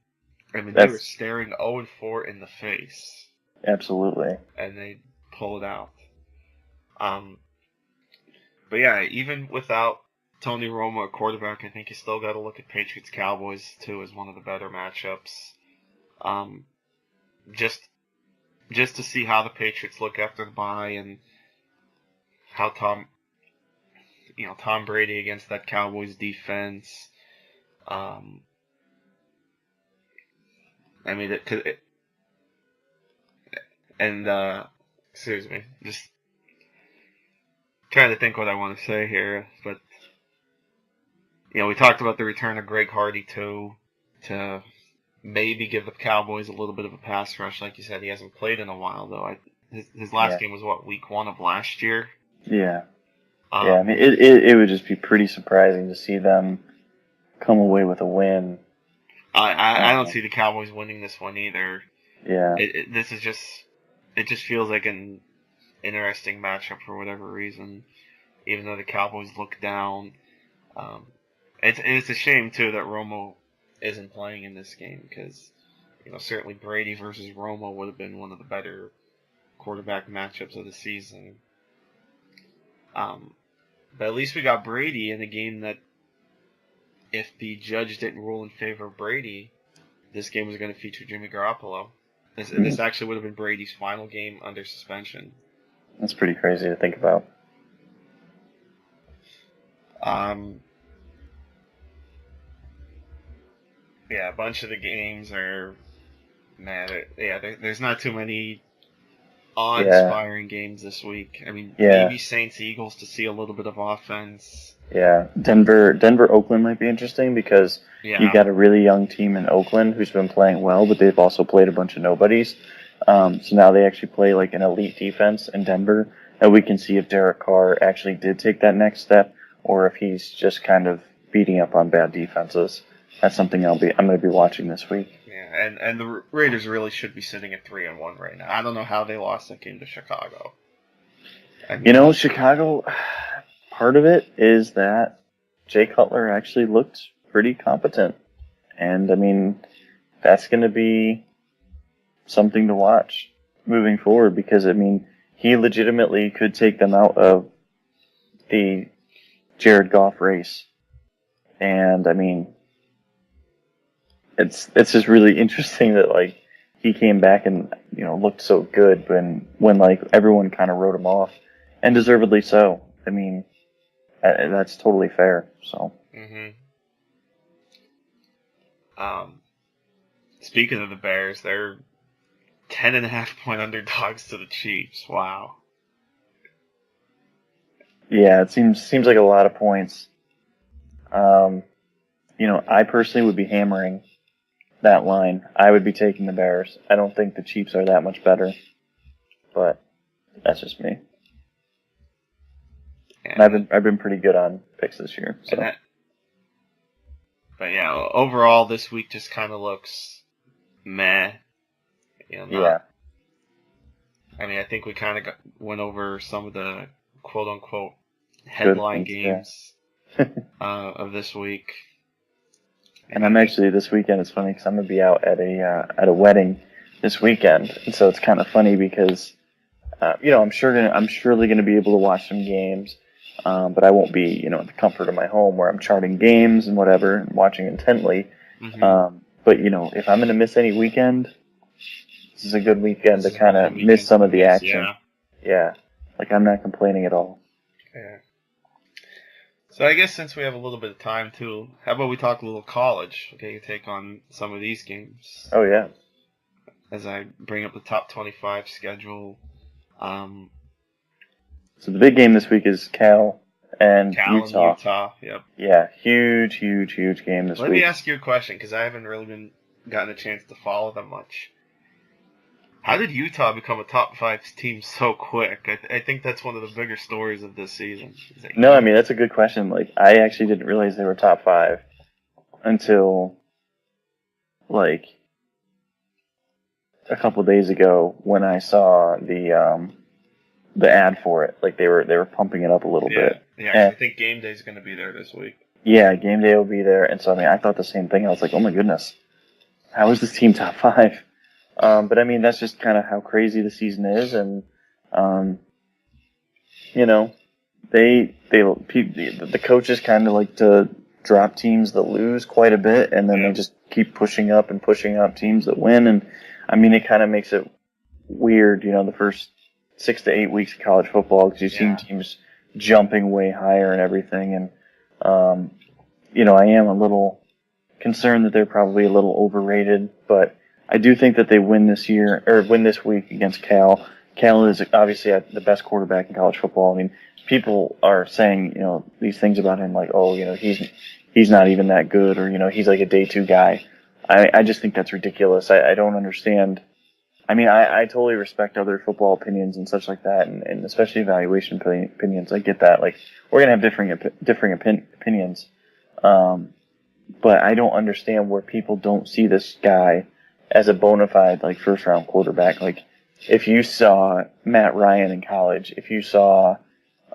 Speaker 2: were staring 0-4 in the face.
Speaker 3: Absolutely.
Speaker 2: And they pull it out. But yeah, even without Tony Romo at quarterback, I think you still got to look at Patriots Cowboys too as one of the better matchups. Just to see how the Patriots look after the bye and how Tom Brady against that Cowboys defense. Excuse me, just trying to think what I want to say here, but we talked about the return of Greg Hardy too, to maybe give the Cowboys a little bit of a pass rush. Like you said, he hasn't played in a while though. His last game was week 1 of last year.
Speaker 3: Yeah. I mean, it would just be pretty surprising to see them come away with a win.
Speaker 2: I don't see the Cowboys winning this one either.
Speaker 3: Yeah.
Speaker 2: It just feels like an interesting matchup for whatever reason, even though the Cowboys look down. It's a shame too that Romo isn't playing in this game because certainly Brady versus Romo would have been one of the better quarterback matchups of the season. But at least we got Brady in a game that, if the judge didn't rule in favor of Brady, this game was going to feature Jimmy Garoppolo. This actually would have been Brady's final game under suspension.
Speaker 3: That's pretty crazy to think about.
Speaker 2: Yeah, a bunch of the games are, there's not too many awe-inspiring games this week. I mean, maybe Saints-Eagles to see a little bit of offense.
Speaker 3: Yeah, Denver-Oakland might be interesting because you got a really young team in Oakland who's been playing well, but they've also played a bunch of nobodies. So now they actually play like an elite defense in Denver, and we can see if Derek Carr actually did take that next step, or if he's just kind of beating up on bad defenses. That's something I'm going to be watching this week.
Speaker 2: Yeah, and the Raiders really should be sitting at 3-1 right now. I don't know how they lost that game to Chicago. I mean,
Speaker 3: Chicago. Part of it is that Jay Cutler actually looked pretty competent. And, I mean, that's going to be something to watch moving forward because, I mean, he legitimately could take them out of the Jared Goff race. And, I mean, it's just really interesting that, like, he came back and, looked so good when like, everyone kind of wrote him off. And deservedly so. I mean, that's totally fair. So.
Speaker 2: Speaking of the Bears, they're 10.5-point underdogs to the Chiefs. Wow.
Speaker 3: Yeah, it seems like a lot of points. I personally would be hammering that line. I would be taking the Bears. I don't think the Chiefs are that much better, but that's just me. And I've been pretty good on picks this year. So.
Speaker 2: But yeah, overall this week just kind of looks meh.
Speaker 3: Yeah.
Speaker 2: I mean, I think we kind of went over some of the quote unquote headline games of this week.
Speaker 3: And I'm actually this weekend. It's funny because I'm gonna be out at a wedding this weekend, and so it's kind of funny because I'm surely gonna be able to watch some games. But I won't be, in the comfort of my home where I'm charting games and whatever and watching intently. But, if I'm going to miss any weekend, this is a good weekend to kind of miss some of the action. Yeah. Like, I'm not complaining at all.
Speaker 2: Yeah. So I guess since we have a little bit of time, too, how about we talk a little college? Okay, you take on some of these games.
Speaker 3: Oh, yeah.
Speaker 2: As I bring up the top 25 schedule.
Speaker 3: So the big game this week is Cal and Utah.
Speaker 2: And Utah, yep.
Speaker 3: Yeah, huge game this week.
Speaker 2: Let me ask you a question, because I haven't really gotten a chance to follow them much. How did Utah become a top 5 team so quick? I think that's one of the bigger stories of this season.
Speaker 3: No, I mean, that's a good question. Like, I actually didn't realize they were top 5 until, like, a couple days ago when I saw the ad for it. Like, they were pumping it up a little bit.
Speaker 2: Yeah, I think game day's going to be there this week.
Speaker 3: Yeah, game day will be there. And so, I mean, I thought the same thing. I was like, oh my goodness, how is this team top 5? But I mean, that's just kind of how crazy the season is. And, the coaches kind of like to drop teams that lose quite a bit. And then they just keep pushing up teams that win. And I mean, it kind of makes it weird, the first 6 to 8 weeks of college football because you've seen teams jumping way higher and everything. And, I am a little concerned that they're probably a little overrated, but I do think that they win this week against Cal. Cal is obviously the best quarterback in college football. I mean, people are saying, these things about him like, oh, he's not even that good or, he's like a day 2 guy. I just think that's ridiculous. I don't understand. I mean, I totally respect other football opinions and such like that, and especially evaluation opinions. I get that. Like, we're going to have differing opinions. But I don't understand where people don't see this guy as a bona fide, like, first-round quarterback. Like, if you saw Matt Ryan in college, if you saw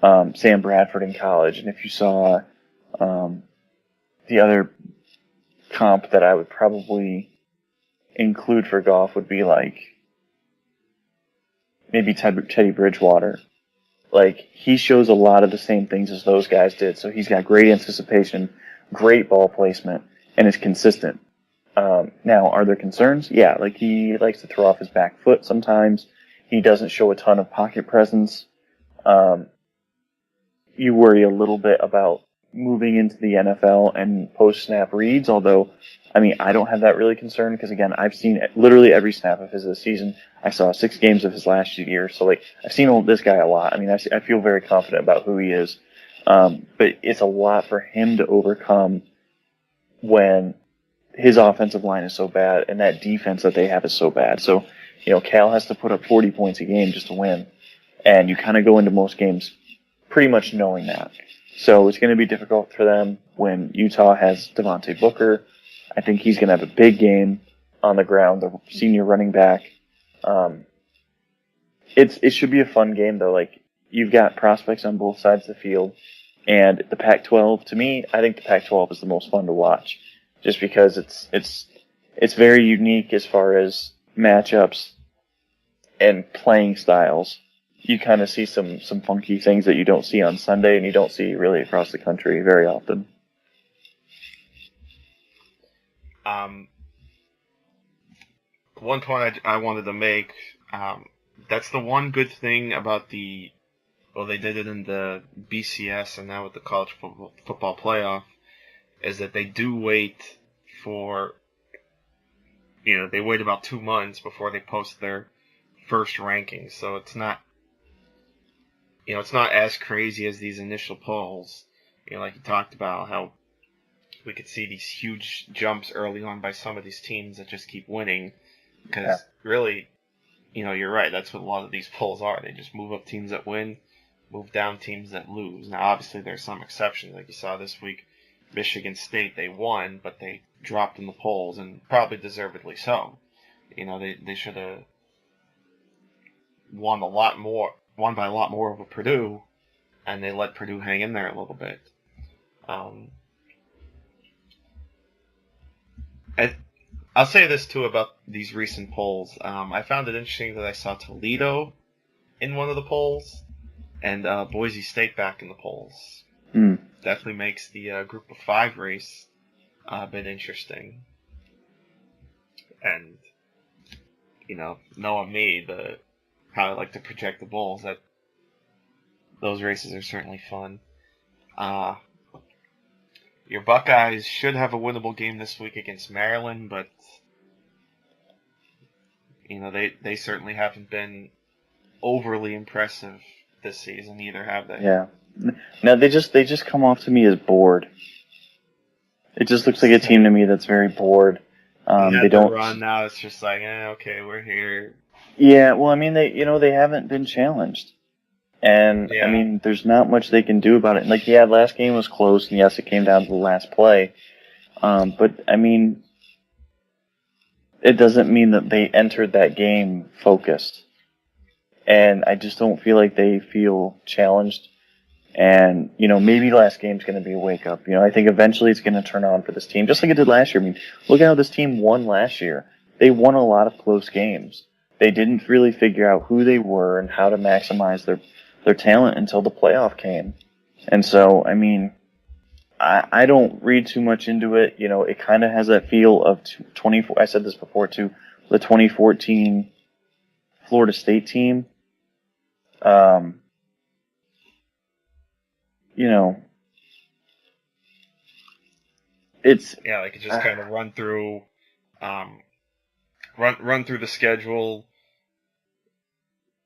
Speaker 3: Sam Bradford in college, and if you saw the other comp that I would probably include for Goff would be, like, maybe Teddy Bridgewater. Like, he shows a lot of the same things as those guys did. So he's got great anticipation, great ball placement, and is consistent. Now, are there concerns? Yeah, like, he likes to throw off his back foot sometimes. He doesn't show a ton of pocket presence. You worry a little bit about moving into the NFL and post-snap reads, although, I mean, I don't have that really concerned because, again, I've seen literally every snap of his this season. I saw 6 games of his last year, so, like, I've seen this guy a lot. I mean, I feel very confident about who he is. But it's a lot for him to overcome when his offensive line is so bad and that defense that they have is so bad. So, Cal has to put up 40 points a game just to win. And you kind of go into most games pretty much knowing that. So it's going to be difficult for them when Utah has Devontae Booker. I think he's going to have a big game on the ground, the senior running back. It should be a fun game, though. Like, you've got prospects on both sides of the field. And the Pac-12, to me, I think the Pac-12 is the most fun to watch, just because it's very unique as far as matchups and playing styles. You kind of see some funky things that you don't see on Sunday and you don't see really across the country very often.
Speaker 2: One point I wanted to make, that's the one good thing about they did it in the BCS and now with the college football playoff, is that they do wait for, they wait about 2 months before they post their first rankings. So it's not, it's not as crazy as these initial polls. Like you talked about, how we could see these huge jumps early on by some of these teams that just keep winning. Because really, you're right. That's what a lot of these polls are. They just move up teams that win, move down teams that lose. Now, obviously, there's some exceptions. Like you saw this week, Michigan State, they won, but they dropped in the polls, and probably deservedly so. They should have won by a lot more over Purdue, and they let Purdue hang in there a little bit. I'll say this too about these recent polls. I found it interesting that I saw Toledo in one of the polls, and Boise State back in the polls. Definitely makes the group of 5 race a bit interesting. And, knowing me, how I like to project the Bulls, that those races are certainly fun. Your Buckeyes should have a winnable game this week against Maryland, but they certainly haven't been overly impressive this season either, have they?
Speaker 3: Yeah. No, they just come off to me as bored. It just looks like a team to me that's very bored. They don't
Speaker 2: run now. It's just like, okay, we're here.
Speaker 3: Yeah, well, I mean, they haven't been challenged, and I mean, there's not much they can do about it. Like, last game was close, and yes, it came down to the last play, but I mean, it doesn't mean that they entered that game focused, and I just don't feel like they feel challenged. And, maybe last game's going to be a wake-up. I think eventually it's going to turn on for this team, just like it did last year. I mean, look at how this team won last year. They won a lot of close games. They didn't really figure out who they were and how to maximize their talent until the playoff came. And so, I mean, I don't read too much into it. It kind of has that feel of 24. I said this before, too, the 2014 Florida State team. It's
Speaker 2: like it just kind of run through the schedule,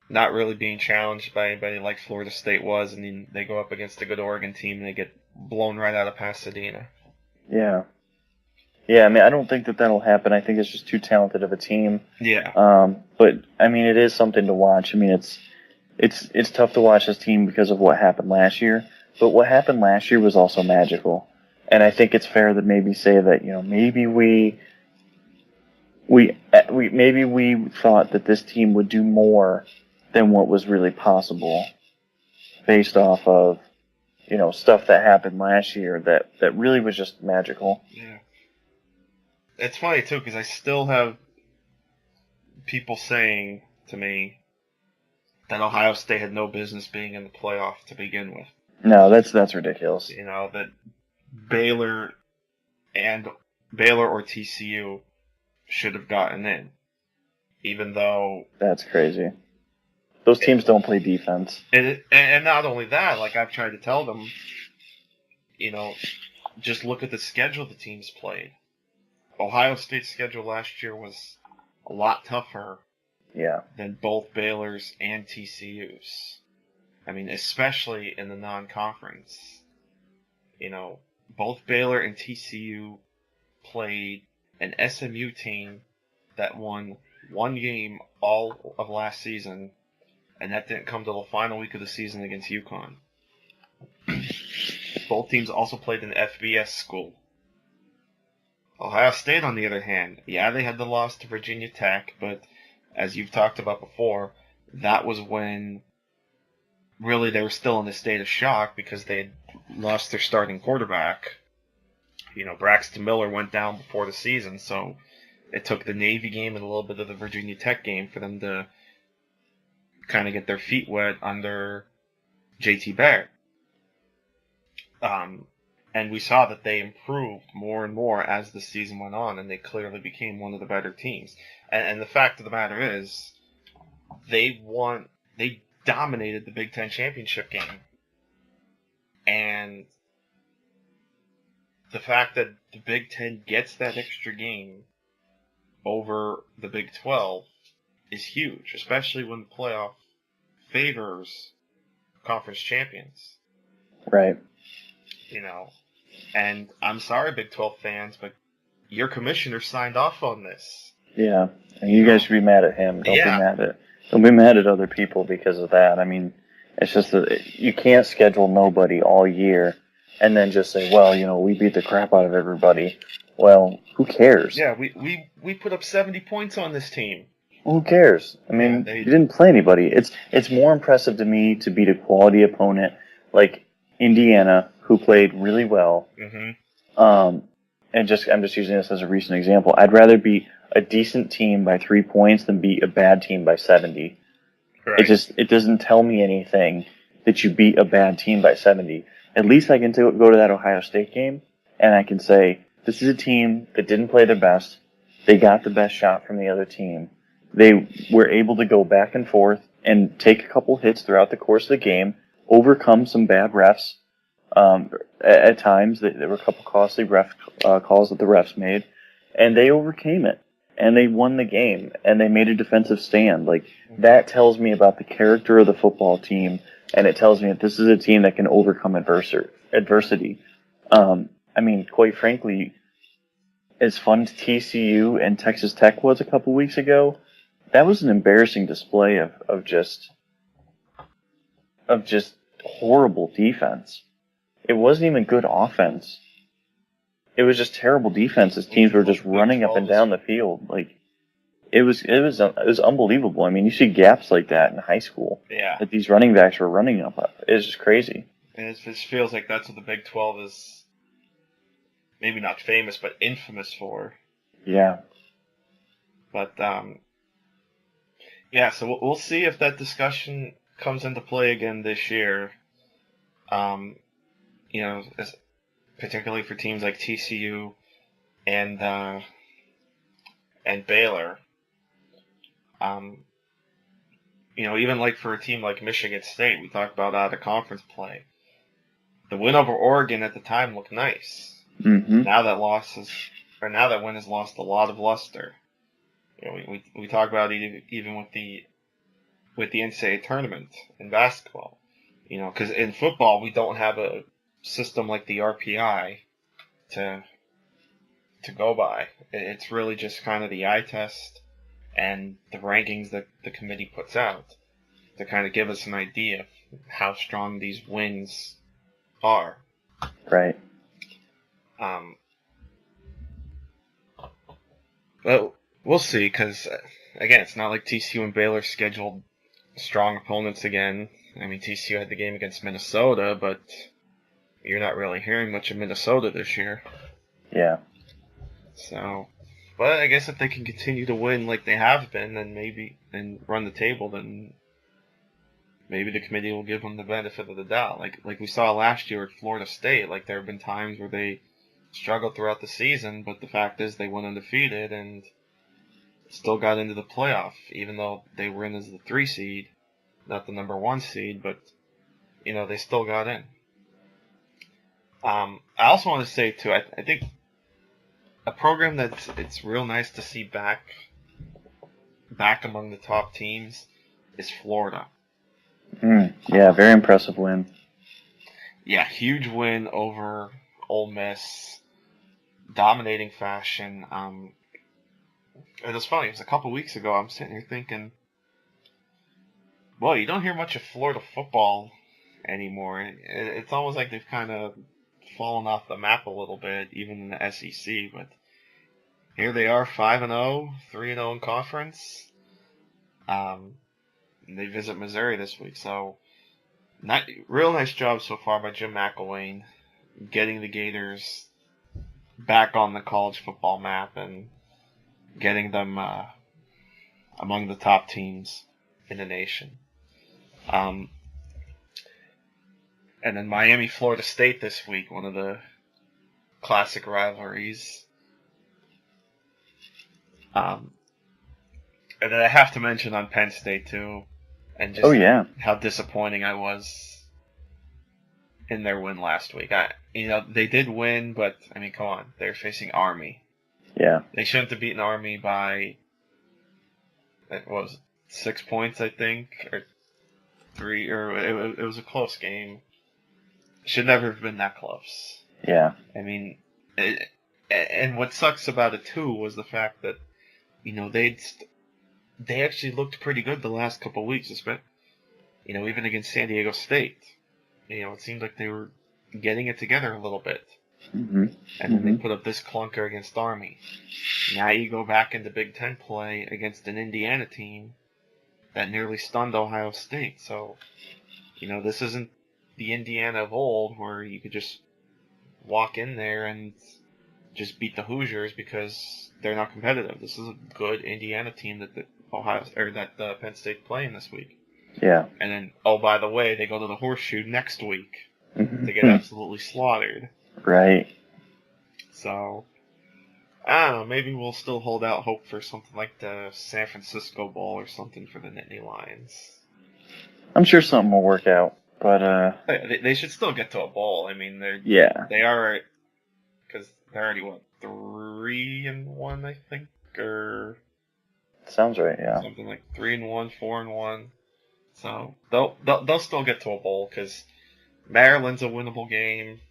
Speaker 2: not really being challenged by anybody like Florida State was, and then they go up against a good Oregon team and they get blown right out of Pasadena.
Speaker 3: Yeah, I mean, I don't think that'll happen. I think it's just too talented of a team.
Speaker 2: Yeah.
Speaker 3: But I mean, it is something to watch. I mean, it's tough to watch this team because of what happened last year. But what happened last year was also magical. And I think it's fair to maybe say that, maybe we thought that this team would do more than what was really possible based off of, stuff that happened last year that really was just magical.
Speaker 2: Yeah. It's funny, too, because I still have people saying to me that Ohio State had no business being in the playoff to begin with.
Speaker 3: No, that's ridiculous.
Speaker 2: That Baylor or TCU should have gotten in, even though
Speaker 3: that's crazy. Those teams don't play defense.
Speaker 2: And not only that, like I've tried to tell them, just look at the schedule the teams played. Ohio State's schedule last year was a lot tougher than both Baylor's and TCU's. I mean, especially in the non-conference. Both Baylor and TCU played an SMU team that won one game all of last season, and that didn't come till the final week of the season against UConn. Both teams also played an FBS school. Ohio State, on the other hand, they had the loss to Virginia Tech, but as you've talked about before, that was when really they were still in a state of shock because they had lost their starting quarterback. Braxton Miller went down before the season, so it took the Navy game and a little bit of the Virginia Tech game for them to kind of get their feet wet under JT Barrett. And we saw that they improved more and more as the season went on, and they clearly became one of the better teams. And the fact of the matter is, they dominated the Big Ten championship game. And the fact that the Big Ten gets that extra game over the Big 12 is huge, especially when the playoff favors conference champions.
Speaker 3: Right.
Speaker 2: And I'm sorry, Big 12 fans, but your commissioner signed off on this.
Speaker 3: Yeah, and you guys should be mad at him. Don't be mad at other people because of that. I mean, it's just that you can't schedule nobody all year and then just say, well, we beat the crap out of everybody. Well, who cares?
Speaker 2: Yeah, we put up 70 points on this team.
Speaker 3: Well, who cares? I mean, you didn't play anybody. It's more impressive to me to beat a quality opponent like Indiana, who played really well.
Speaker 2: Mm-hmm.
Speaker 3: I'm just using this as a recent example. I'd rather beat a decent team by 3 points than beat a bad team by 70.
Speaker 2: Right.
Speaker 3: It doesn't tell me anything that you beat a bad team by 70. At least I can go to that Ohio State game and I can say, this is a team that didn't play their best. They got the best shot from the other team. They were able to go back and forth and take a couple hits throughout the course of the game, overcome some bad refs. At times, there were a couple costly ref calls that the refs made, and they overcame it, and they won the game, and they made a defensive stand. Like, that tells me about the character of the football team, and it tells me that this is a team that can overcome adversity. I mean, quite frankly, as fun as TCU and Texas Tech was a couple weeks ago, that was an embarrassing display of just horrible defense. It wasn't even good offense. It was just terrible defense as teams were just running up and down the field. Like, it was unbelievable. I mean, you see gaps like that in high school.
Speaker 2: Yeah.
Speaker 3: That these running backs were running up. It's just crazy.
Speaker 2: And it just feels like that's what the Big 12 is maybe not famous, but infamous for.
Speaker 3: Yeah.
Speaker 2: But, so we'll see if that discussion comes into play again this year. Particularly for teams like TCU and Baylor. Even like for a team like Michigan State, we talked about out of conference play. The win over Oregon at the time looked nice.
Speaker 3: Mm-hmm.
Speaker 2: Now that win has lost a lot of luster. We talk about it even with the NCAA tournament in basketball. Because in football we don't have a system like the RPI to go by. It's really just kind of the eye test and the rankings that the committee puts out to kind of give us an idea of how strong these wins are.
Speaker 3: Right.
Speaker 2: But we'll see, because again, it's not like TCU and Baylor scheduled strong opponents again. I mean, TCU had the game against Minnesota, but you're not really hearing much of Minnesota this year.
Speaker 3: Yeah.
Speaker 2: So, but I guess if they can continue to win like they have been, and run the table, then maybe the committee will give them the benefit of the doubt. Like we saw last year at Florida State, like there have been times where they struggled throughout the season, but the fact is they went undefeated and still got into the playoff, even though they were in as the 3 seed, not the number 1 seed, but they still got in. I also want to say too, I think a program it's real nice to see back among the top teams is Florida.
Speaker 3: Yeah, very impressive win.
Speaker 2: Yeah, huge win over Ole Miss, dominating fashion. It was funny. It was a couple weeks ago. I'm sitting here thinking, well, you don't hear much of Florida football anymore. It's almost like they've kind of fallen off the map a little bit, even in the SEC. But here they are, 5-0, 3-0 in conference. They visit Missouri this week, so real nice job so far by Jim McElwain, getting the Gators back on the college football map and getting them among the top teams in the nation. And then Miami, Florida State this week, one of the classic rivalries. And then I have to mention on Penn State too, and just how disappointing I was in their win last week. They did win, but I mean, come on, they're facing Army.
Speaker 3: Yeah,
Speaker 2: they shouldn't have beaten Army by 6 points, I think, or 3, or it was a close game. Should never have been that close.
Speaker 3: Yeah,
Speaker 2: I mean, and what sucks about it too was the fact that they actually looked pretty good the last couple of weeks, even against San Diego State. It seemed like they were getting it together a little bit.
Speaker 3: Mm-hmm.
Speaker 2: And then they put up this clunker against Army. Now you go back into Big Ten play against an Indiana team that nearly stunned Ohio State. So, this isn't the Indiana of old where you could just walk in there and just beat the Hoosiers because they're not competitive. This is a good Indiana team that Penn State playing this week.
Speaker 3: Yeah.
Speaker 2: And then, oh, by the way, they go to the Horseshoe next week to get absolutely slaughtered.
Speaker 3: Right.
Speaker 2: So, I don't know, maybe we'll still hold out hope for something like the San Francisco Bowl or something for the Nittany Lions.
Speaker 3: I'm sure something will work out, but
Speaker 2: they should still get to a bowl. I mean, they are, because they're already 3-1, I think, or
Speaker 3: sounds right, yeah.
Speaker 2: Something like 3-1, 4-1. So they'll still get to a bowl because Maryland's a winnable game.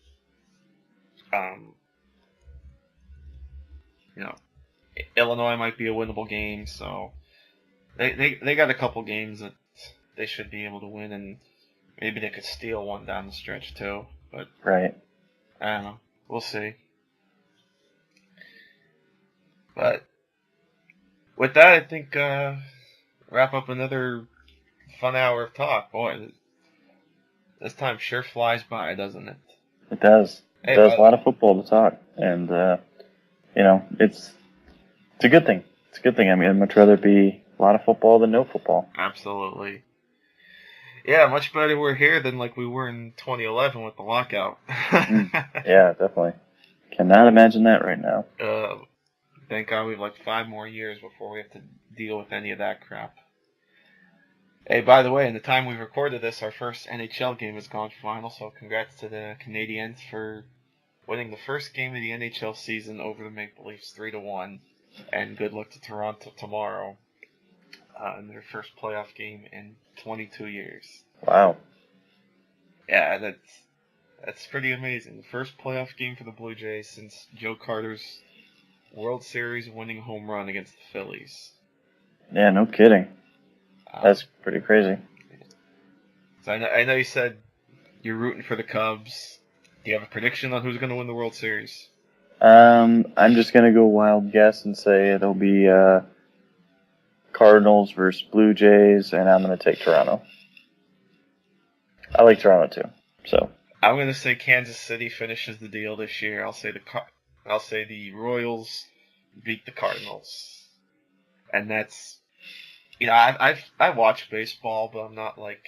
Speaker 2: Illinois might be a winnable game, so they got a couple games that they should be able to win, and maybe they could steal one down the stretch too. But
Speaker 3: right,
Speaker 2: I don't know. We'll see. But with that, I think wrap up another fun hour of talk. Boy, this time sure flies by, doesn't it?
Speaker 3: It does. It does. A lot of football to talk, and it's a good thing. It's a good thing. I mean, I'd much rather be a lot of football than no football.
Speaker 2: Absolutely. Yeah, much better we're here than like we were in 2011 with the lockout.
Speaker 3: Yeah, definitely. Cannot imagine that right now.
Speaker 2: Thank God we have like 5 more years before we have to deal with any of that crap. Hey, by the way, in the time we recorded this, our first NHL game has gone final, so congrats to the Canadiens for winning the first game of the NHL season over the Maple Leafs 3-1, and good luck to Toronto tomorrow in their first playoff game in 22 years.
Speaker 3: Wow.
Speaker 2: Yeah, that's pretty amazing. The first playoff game for the Blue Jays since Joe Carter's World Series winning home run against the Phillies.
Speaker 3: Yeah, no kidding. That's pretty crazy.
Speaker 2: So I know you said you're rooting for the Cubs. Do you have a prediction on who's going to win the World Series?
Speaker 3: I'm just going to go wild guess and say it'll be Cardinals versus Blue Jays, and I'm going to take Toronto. I like Toronto too. So
Speaker 2: I'm going to say Kansas City finishes the deal this year. I'll say the Royals beat the Cardinals, and that's. I watch baseball, but I'm not like,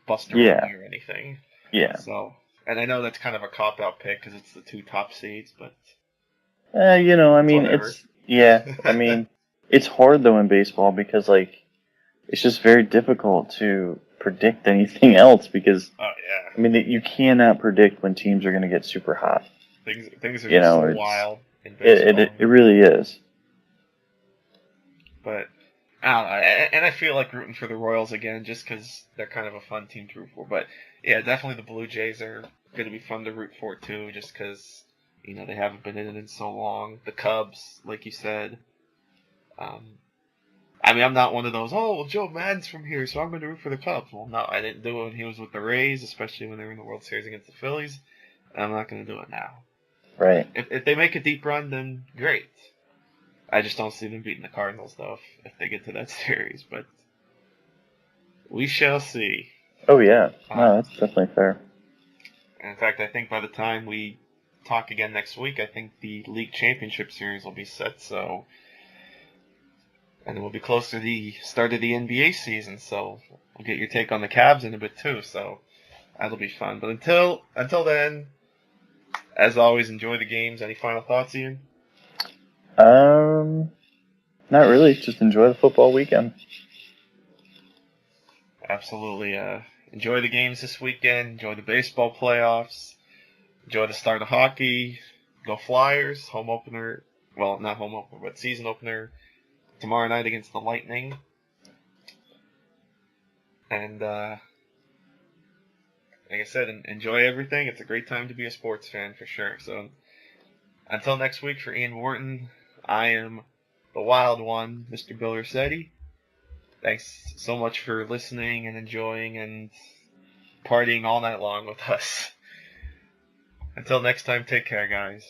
Speaker 2: Buster Olney or anything.
Speaker 3: Yeah.
Speaker 2: So, and I know that's kind of a cop-out pick because it's the 2 top seeds, but.
Speaker 3: I mean,
Speaker 2: whatever.
Speaker 3: I mean, it's hard though in baseball because it's just very difficult to predict anything else because,
Speaker 2: Oh yeah.
Speaker 3: I mean, you cannot predict when teams are going to get super hot.
Speaker 2: Things are
Speaker 3: You
Speaker 2: just
Speaker 3: know,
Speaker 2: wild in baseball.
Speaker 3: It really is.
Speaker 2: But I don't know, and I feel like rooting for the Royals again just because they're kind of a fun team to root for. But yeah, definitely the Blue Jays are going to be fun to root for too, just because they haven't been in it in so long. The Cubs, like you said. I mean, I'm not one of those. Oh, well, Joe Madden's from here, so I'm going to root for the Cubs. Well, no, I didn't do it when he was with the Rays, especially when they were in the World Series against the Phillies. And I'm not going to do it now.
Speaker 3: Right.
Speaker 2: If they make a deep run, then great. I just don't see them beating the Cardinals, though, if they get to that series. But we shall see.
Speaker 3: Oh, yeah. No, that's definitely fair.
Speaker 2: In fact, I think by the time we talk again next week, I think the League Championship Series will be set, so... And then we'll be close to the start of the NBA season, so we'll get your take on the Cavs in a bit, too, so that'll be fun. But until then, as always, enjoy the games. Any final thoughts, Ian?
Speaker 3: Not really. Just enjoy the football weekend.
Speaker 2: Absolutely. Enjoy the games this weekend. Enjoy the baseball playoffs. Enjoy the start of hockey. Go Flyers. Home opener. Well, not home opener, but season opener tomorrow night against the Lightning. And, like I said, enjoy everything. It's a great time to be a sports fan for sure. So, until next week, for Ian Wharton, I am the wild one, Mr. Bill Rossetti. Thanks so much for listening and enjoying and partying all night long with us. Until next time, take care, guys.